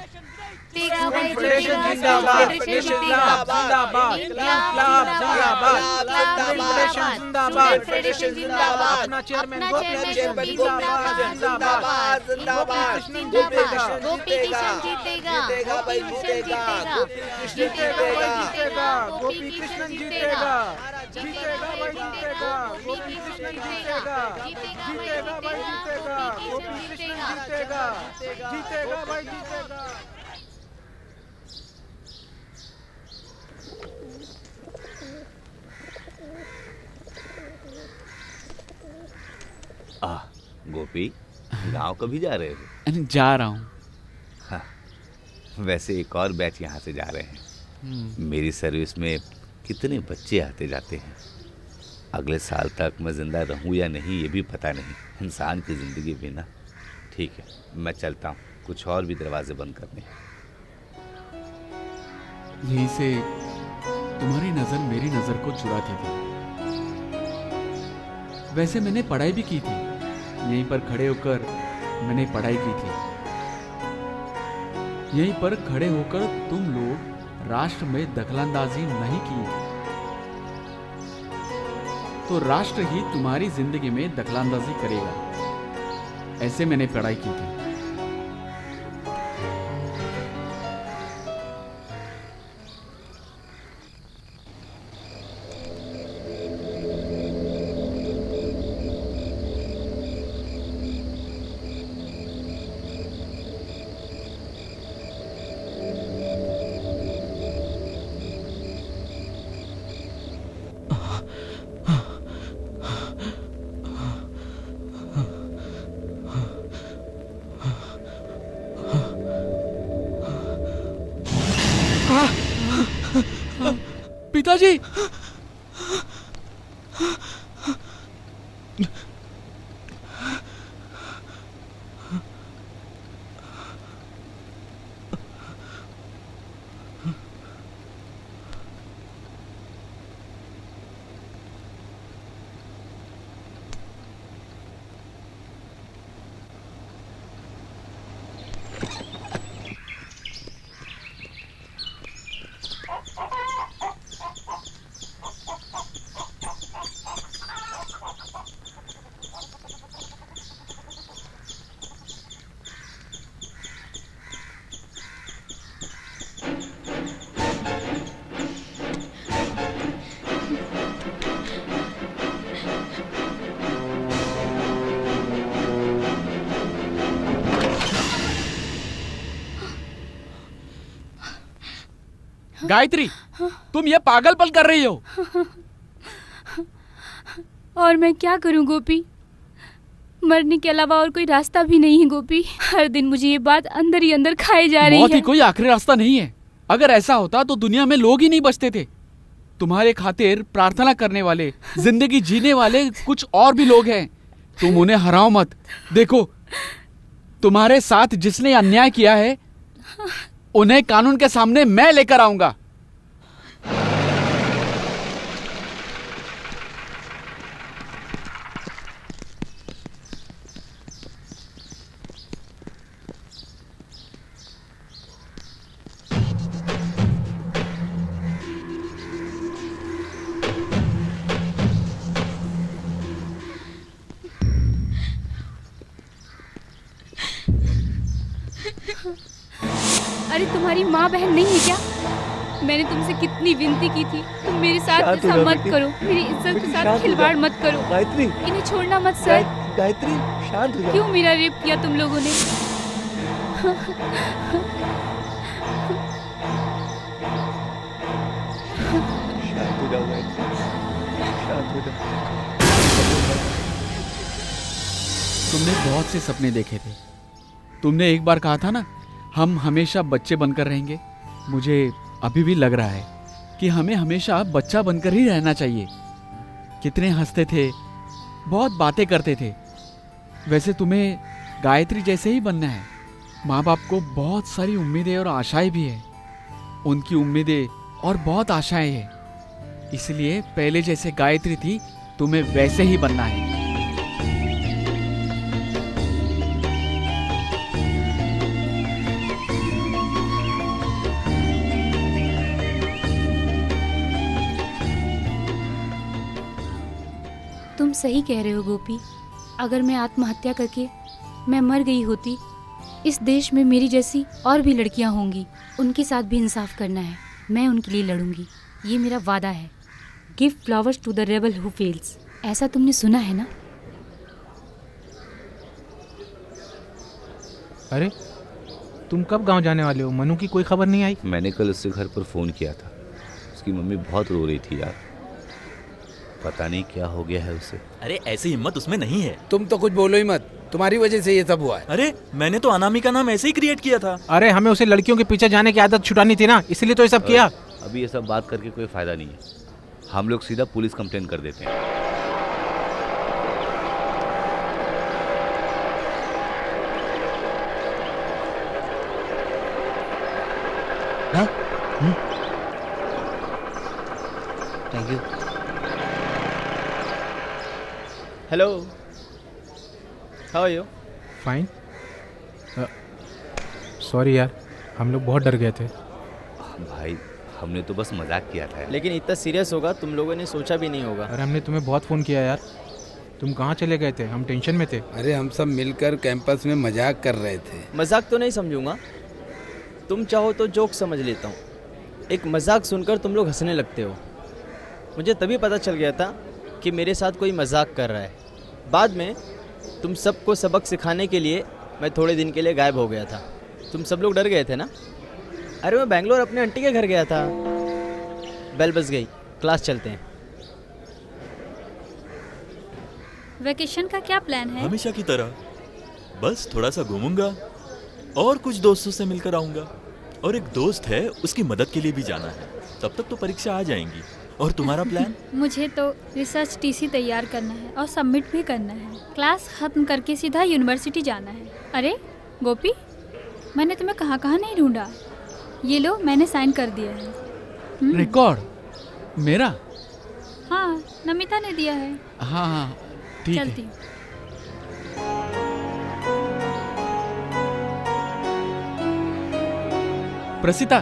जीतेगा भाई फेडरेशन जीतेगा, जिंदाबाद, फेडरेशन जिंदाबाद, जिंदाबाद, इनकलाब जिंदाबाद, जिंदाबाद, फेडरेशन जिंदाबाद, फेडरेशन जिंदाबाद, अपना चेयरमैन अपना गोपी चेयरमैन जिंदाबाद, जिंदाबाद, जिंदाबाद, जिंदाबाद, गोपी कृष्ण जीतेगा, भाई जीतेगा, गोपी कृष्ण जीतेगा, जीतेगा भाई जीतेगा, गोपी कृष्ण जीतेगा, जीतेगा भाई जीतेगा, गोपी कृष्ण जीतेगा, जीतेगा भाई जीतेगा। गोपी, गांव कभी जा रहे हो? जा रहा हूँ। हाँ, वैसे एक और बैच यहाँ से जा रहे हैं। मेरी सर्विस में कितने बच्चे आते जाते हैं। अगले साल तक मैं जिंदा रहूं या नहीं ये भी पता नहीं। इंसान की जिंदगी भी ना। ठीक है, मैं चलता हूँ, कुछ और भी दरवाजे बंद करने। यहीं से तुम्हारी नजर मेरी नजर को चुराती थी। वैसे मैंने पढ़ाई भी की थी, यहीं पर खड़े होकर मैंने पढ़ाई की थी। यहीं पर खड़े होकर तुम लोग राष्ट्र में दखलंदाजी नहीं की, तो राष्ट्र ही तुम्हारी जिंदगी में दखलंदाजी करेगा। ऐसे मैंने पढ़ाई की थी। पिताजी, गायत्री, तुम ये पागलपन कर रही हो। और मैं क्या करूं गोपी, मरने के अलावा और कोई रास्ता भी नहीं है गोपी। हर दिन मुझे ये बात अंदर ही अंदर खाई जा रही है। मौत ही कोई आखिरी रास्ता नहीं है। अगर ऐसा होता तो दुनिया में लोग ही नहीं बचते थे। तुम्हारे खातिर प्रार्थना करने वाले, जिंदगी जीने वाले कुछ और भी लोग हैं। तुम उन्हें हराओ मत। देखो, तुम्हारे साथ जिसने अन्याय किया है उन्हें कानून के सामने मैं लेकर आऊंगा। अरे तुम्हारी माँ बहन नहीं है क्या? मैंने तुमसे कितनी विनती की थी, तुम मेरे साथ ऐसा मत करो, मेरी इज्जत के साथ खिलवाड़ मत करो। गायत्री, इन्हें छोड़ना मत सर। गायत्री, शांत हो जाओ। क्यों मेरा रेप किया तुम लोगों ने? शांत हो जाओ गायत्री, शांत हो जाओ। तुमने बहुत से सपने देखे थे। तुमने एक बार कहा था ना, हम हमेशा बच्चे बनकर रहेंगे। मुझे अभी भी लग रहा है कि हमें हमेशा बच्चा बनकर ही रहना चाहिए। कितने हंसते थे, बहुत बातें करते थे। वैसे तुम्हें गायत्री जैसे ही बनना है। माँ बाप को बहुत सारी उम्मीदें और आशाएं भी है। उनकी उम्मीदें और बहुत आशाएं हैं, इसलिए पहले जैसे गायत्री थी तुम्हें वैसे ही बनना है। तुम सही कह रहे हो गोपी। अगर मैं आत्महत्या करके मैं मर गई होती, इस देश में मेरी जैसी और भी लड़कियां होंगी, उनके साथ भी इंसाफ करना है। मैं उनके लिए लड़ूंगी, ये मेरा वादा है। Give flowers to the rebel who fails, ऐसा तुमने सुना है ना? अरे तुम कब गांव जाने वाले हो? मनु की कोई खबर नहीं आई? मैंने कल उससे घर पर फ़ोन किया था, उसकी मम्मी बहुत रो रही थी यार। पता नहीं क्या हो गया है उसे। अरे ऐसी हिम्मत उसमें नहीं है। तुम तो कुछ बोलो ही मत, तुम्हारी वजह से ये सब हुआ है। अरे मैंने तो अनामिका नाम ऐसे ही क्रिएट किया था। अरे हमें उसे लड़कियों के पीछे जाने की आदत छुटानी थी ना, इसलिए तो ये सब किया। अभी ये सब बात करके कोई फायदा नहीं है, हम लोग सीधा पुलिस कंप्लेन कर देते हैं। Thank you. Hello, how are you? Fine. Sorry यार, हम लोग बहुत डर गए थे। भाई हमने तो बस मजाक किया था। लेकिन इतना सीरियस होगा तुम लोगों ने सोचा भी नहीं होगा। अरे हमने तुम्हें बहुत फ़ोन किया यार, तुम कहाँ चले गए थे? हम टेंशन में थे। अरे हम सब मिलकर कैंपस में मजाक कर रहे थे। मजाक तो नहीं समझूंगा, तुम चाहो तो जोक समझ लेता हूँ। एक मजाक सुनकर तुम लोग हंसने लगते हो। मुझे तभी पता चल गया था कि मेरे साथ कोई मजाक कर रहा है। बाद में तुम सबको सबक सिखाने के लिए मैं थोड़े दिन के लिए गायब हो गया था। तुम सब लोग डर गए थे ना? अरे मैं बैंगलोर अपने आंटी के घर गया था। बेल बज गई, क्लास चलते हैं। वेकेशन का क्या प्लान है? हमेशा की तरह बस थोड़ा सा घूमूंगा और कुछ दोस्तों से मिलकर आऊंगा। और एक दोस्त है, उसकी मदद के लिए भी जाना है। तब तक तो परीक्षा आ जाएंगी। और तुम्हारा प्लान? मुझे तो रिसर्च टीसी तैयार करना है और सबमिट भी करना है। क्लास खत्म करके सीधा यूनिवर्सिटी जाना है। अरे गोपी, मैंने तुम्हें कहाँ कहाँ नहीं ढूंढा। ये लो, मैंने साइन कर दिया है। रिकॉर्ड मेरा? हाँ, नमिता ने दिया है। हाँ हाँ ठीक है। चलती हूँ। प्रसिता,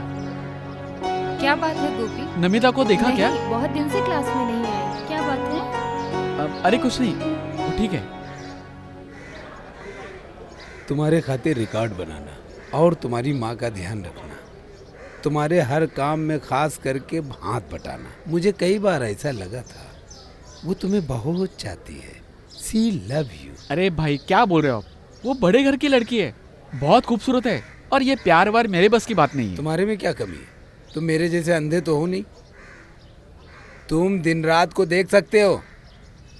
क्या बात है गोपी? नमिता को देखा नहीं, क्या? बहुत दिन से क्लास में नहीं आई। क्या बात है? अरे कुछ नहीं, वो ठीक है। तुम्हारे खातिर रिकॉर्ड बनाना और तुम्हारी माँ का ध्यान रखना, तुम्हारे हर काम में खास करके हाथ बटाना। मुझे कई बार ऐसा लगा था, वो तुम्हें बहुत चाहती है। सी लव यू। अरे भाई क्या बोल रहे हो आप? वो बड़े घर की लड़की है, बहुत खूबसूरत है। और ये प्यार वार मेरे बस की बात नहीं है। तुम्हारे में क्या कमी है? तुम मेरे जैसे अंधे तो हो नहीं, तुम दिन रात को देख सकते हो।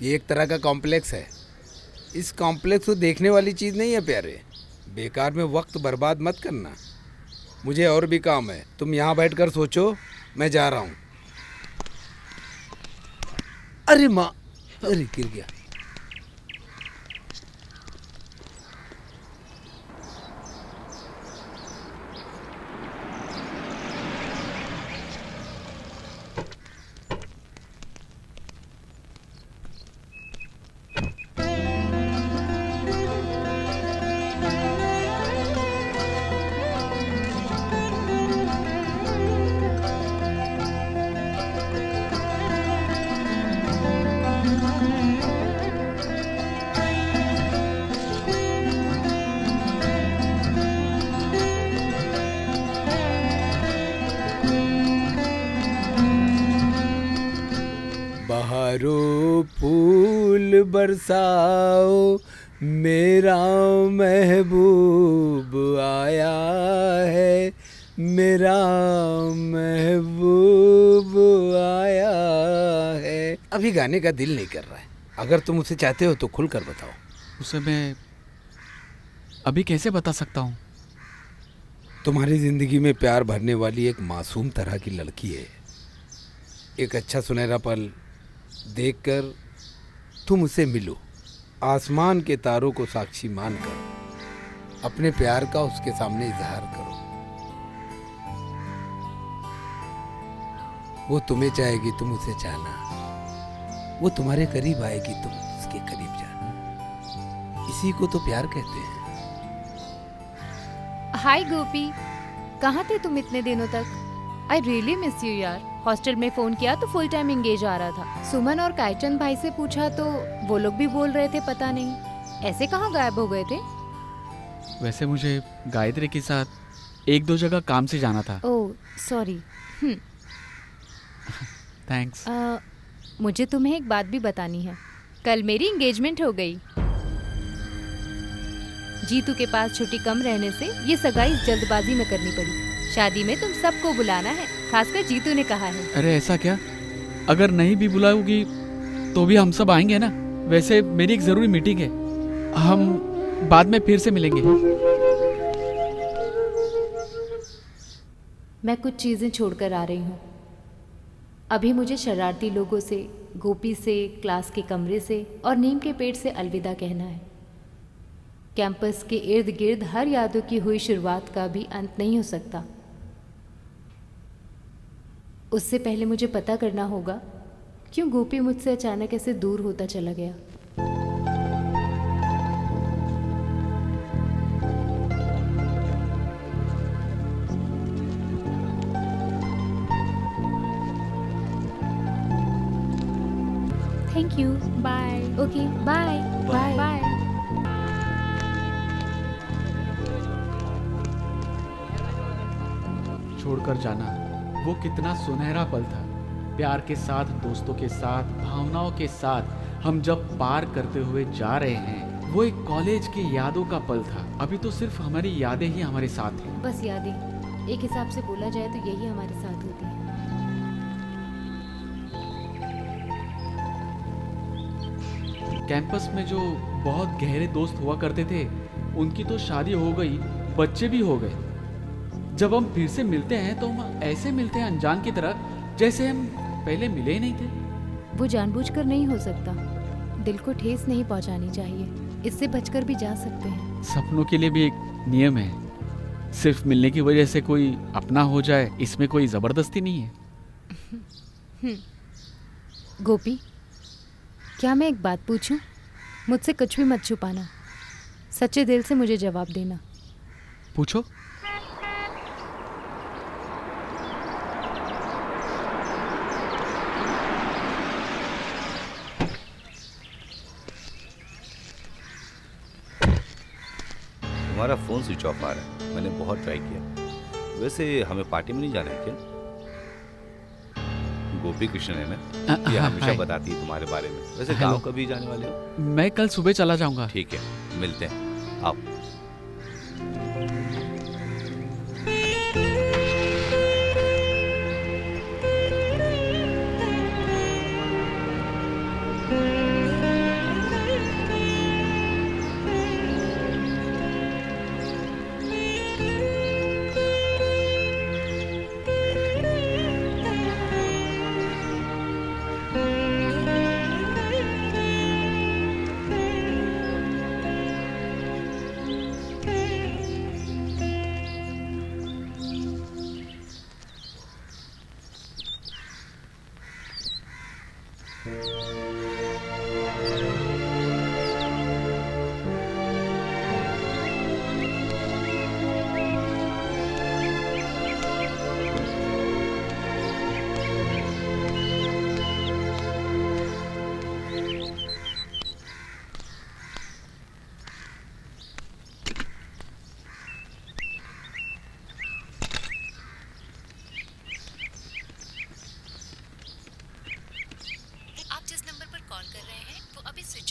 ये एक तरह का कॉम्प्लेक्स है। इस कॉम्प्लेक्स को देखने वाली चीज़ नहीं है प्यारे। बेकार में वक्त बर्बाद मत करना। मुझे और भी काम है, तुम यहाँ बैठकर सोचो, मैं जा रहा हूँ। अरे माँ, अरे गिर गया। बहारो फूल बरसाओ, मेरा महबूब आया है, मेरा महबूब आया है। अभी गाने का दिल नहीं कर रहा है। अगर तुम उसे चाहते हो तो खुलकर बताओ। उसे मैं अभी कैसे बता सकता हूँ? तुम्हारी जिंदगी में प्यार भरने वाली एक मासूम तरह की लड़की है। एक अच्छा सुनहरा पल देखकर तुम उसे मिलो। आसमान के तारों को साक्षी मानकर अपने प्यार का उसके सामने इजहार करो। वो तुम्हें चाहेगी, तुम उसे चाहना। वो तुम्हारे करीब आएगी, तुम उसके करीब जाना। इसी को तो प्यार कहते हैं। हाय गोपी, कहाँ थे तुम इतने दिनों तक? आई रियली मिस यू यार। हॉस्टल में फोन किया तो फुल टाइम एंगेज आ रहा था। सुमन और कायचंद भाई से पूछा तो वो लोग भी बोल रहे थे पता नहीं, ऐसे कहाँ गायब हो गए थे। वैसे मुझे गायत्री के साथ 1-2 जगह काम से जाना था। Oh sorry. थैंक्स। मुझे तुम्हें एक बात भी बतानी है। कल मेरी एंगेजमेंट हो गई। जीतू के पास छुट्टी कम रहने से ये सगाई जल्दबाजी में करनी पड़ी। शादी में तुम सबको बुलाना है, खासकर जीतू ने कहा है। अरे ऐसा क्या? अगर नहीं भी बुलाओगी तो भी हम सब आएंगे ना। वैसे मेरी एक जरूरी मीटिंग है, हम बाद में फिर से मिलेंगे। मैं कुछ चीजें छोड़कर आ रही हूँ। अभी मुझे शरारती लोगों से, गोपी से, क्लास के कमरे से और नीम के पेड़ से अलविदा कहना है। कैंपस के इर्द गिर्द हर यादों की हुई शुरुआत का भी अंत नहीं हो सकता। उससे पहले मुझे पता करना होगा क्यों गोपी मुझसे अचानक ऐसे दूर होता चला गया। Thank you. Bye. Okay bye bye bye. छोड़कर जाना वो कितना सुनहरा पल था। प्यार के साथ, दोस्तों के साथ, भावनाओं के साथ हम जब पार करते हुए जा रहे हैं, वो एक कॉलेज की यादों का पल था। अभी तो सिर्फ हमारी यादें ही हमारे साथ हैं। बस यादें, एक हिसाब से बोला जाए तो यही हमारे साथ होती है। कैंपस में जो बहुत गहरे दोस्त हुआ करते थे, उनकी तो शादी हो गई, बच्चे भी हो गए। जब हम फिर से मिलते हैं तो हम ऐसे मिलते हैं अनजान की तरह, जैसे हम पहले मिले ही नहीं थे। वो जानबूझकर नहीं हो सकता। दिल को ठेस नहीं पहुंचानी चाहिए, इससे बचकर भी जा सकते हैं। सपनों के लिए भी एक नियम है, सिर्फ मिलने की वजह से कोई अपना हो जाए, इसमें कोई जबरदस्ती नहीं है। गोपी, क्या मैं एक बात पूछूं? मुझसे कुछ भी मत छुपाना, सच्चे दिल से मुझे जवाब देना। पूछो। तुम्हारा फ़ोन स्विच ऑफ आ रहा है। मैंने बहुत ट्राई किया। वैसे हमें पार्टी में नहीं जाना है क्या? गोपी कृष्ण है ना, ये हमेशा बताती है तुम्हारे बारे में। वैसे गांव कभी जाने वाले हो? मैं कल सुबह चला जाऊंगा। ठीक है, मिलते हैं। आओ।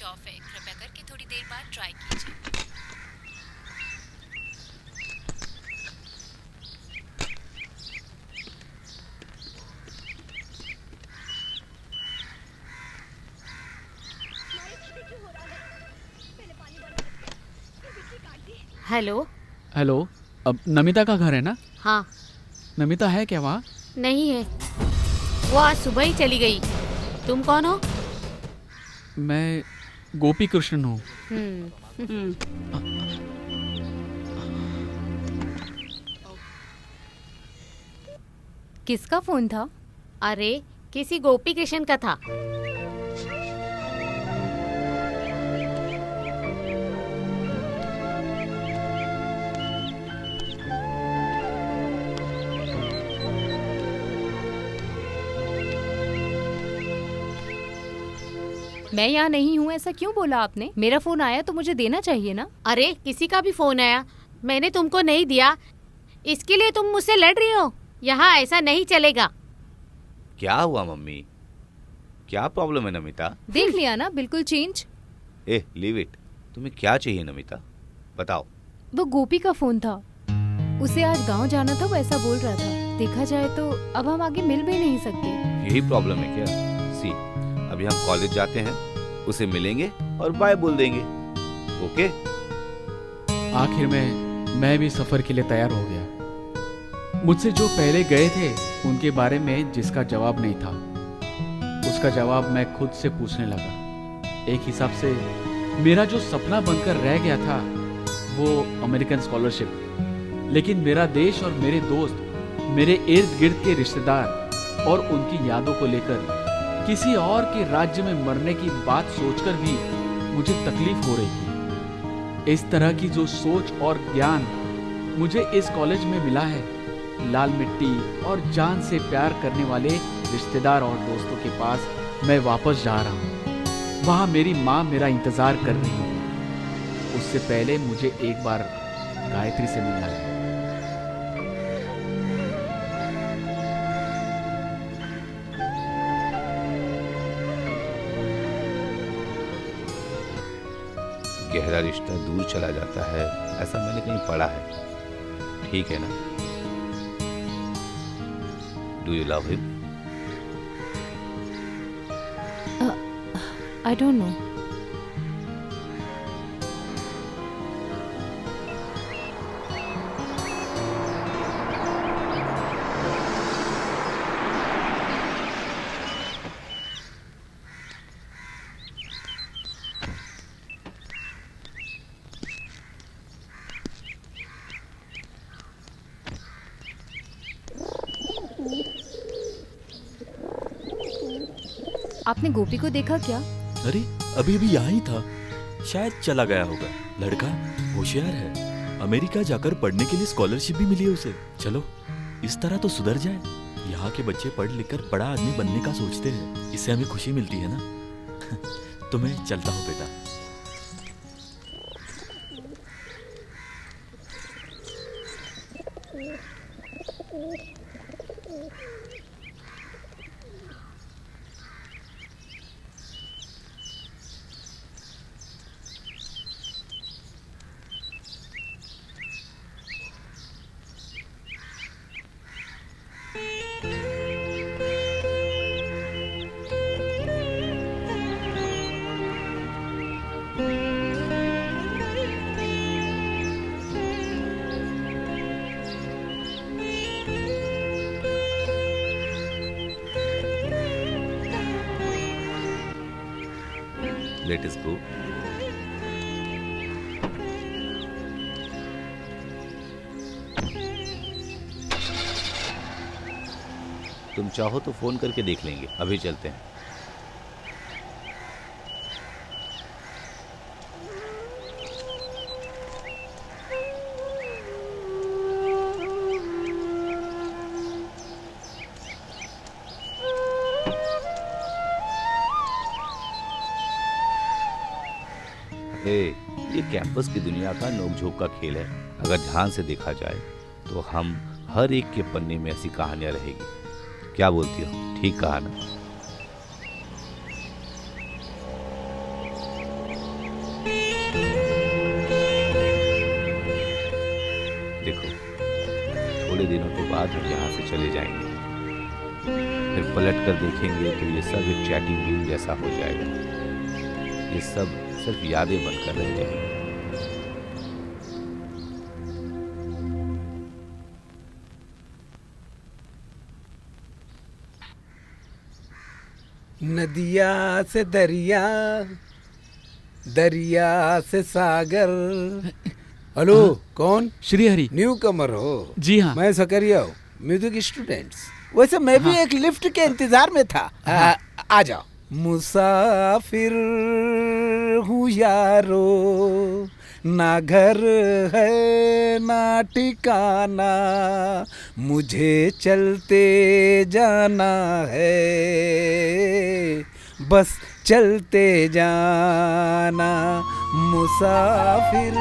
ऑफ है, कृपया करके थोड़ी देर बाद ट्राई कीजिए। हेलो। हेलो, अब नमिता का घर है ना? हाँ। नमिता है क्या वहाँ? नहीं है, वो आज सुबह ही चली गई। तुम कौन हो? मैं गोपी कृष्ण हूँ। किसका फोन था? अरे किसी गोपी कृष्ण का था। मैं यहाँ नहीं हूँ ऐसा क्यों बोला आपने? मेरा फोन आया तो मुझे देना चाहिए ना। अरे किसी का भी फोन आया, मैंने तुमको नहीं दिया, इसके लिए तुम मुझसे लड़ रही हो? यहाँ ऐसा नहीं चलेगा। क्या हुआ मम्मी? क्या प्रॉब्लम है नमिता? देख लिया ना, बिल्कुल चेंज। Leave it. तुम्हें क्या चाहिए नमिता, बताओ। वो गोपी का फोन था, उसे आज गांव जाना था, वो ऐसा बोल रहा था। देखा जाए तो अब हम आगे मिल भी नहीं सकते। यही प्रॉब्लम है क्या? सी, अभी हम कॉलेज जाते हैं, उसे मिलेंगे और बाय बोल देंगे। ओके? आखिर में मैं भी सफर के लिए तैयार हो गया। मुझसे जो पहले गए थे उनके बारे में जिसका जवाब नहीं था, उसका जवाब मैं खुद से पूछने लगा। एक हिसाब से मेरा जो सपना बनकर रह गया था वो अमेरिकन स्कॉलरशिप, लेकिन मेरा देश और मेरे दोस्त, मेरे इर्द गिर्द के रिश्तेदार और उनकी यादों को लेकर किसी और के राज्य में मरने की बात सोचकर भी मुझे तकलीफ हो रही थी। इस तरह की जो सोच और ज्ञान मुझे इस कॉलेज में मिला है, लाल मिट्टी और जान से प्यार करने वाले रिश्तेदार और दोस्तों के पास मैं वापस जा रहा हूँ। वहाँ मेरी माँ मेरा इंतजार कर रही है। उससे पहले मुझे एक बार गायत्री से मिलना है। गहरा रिश्ता दूर चला जाता है, ऐसा मैंने कहीं पढ़ा है। ठीक है ना? Do you love him? I don't know. आपने गोपी को देखा क्या? अरे अभी अभी यहाँ ही था, शायद चला गया होगा। लड़का होशियार है, अमेरिका जाकर पढ़ने के लिए स्कॉलरशिप भी मिली है उसे। चलो इस तरह तो सुधर जाए। यहाँ के बच्चे पढ़ लिख कर बड़ा आदमी बनने का सोचते हैं, इससे हमें खुशी मिलती है ना। तो मैं चलता हूँ बेटा। Let us go. तुम चाहो तो फोन करके देख लेंगे, अभी चलते हैं। ये कैंपस की दुनिया का नोकझोंक का खेल है। अगर ध्यान से देखा जाए तो हम हर एक के पन्ने में ऐसी कहानियां रहेगी। क्या बोलती हो? ठीक कहा ना? देखो, थोड़े दिनों के बाद हम यहाँ से चले जाएंगे, फिर पलट कर देखेंगे तो ये सब एक चैटिंग रूम जैसा हो जाएगा। ये सब सिर्फ यादें बनकर रह जाएंगी। नदिया से दरिया, दरिया से सागर। हेलो, कौन? श्री हरि। न्यू कमर हो? जी हाँ। मैं सकरिया हूँ, म्यूजिक स्टूडेंट्स। वैसे मैं भी एक लिफ्ट के इंतजार में था। आ जाओ। मुसाफिर हूँ यारो, ना घर है ना ठिकाना, मुझे चलते जाना है, बस चलते जाना मुसाफिर।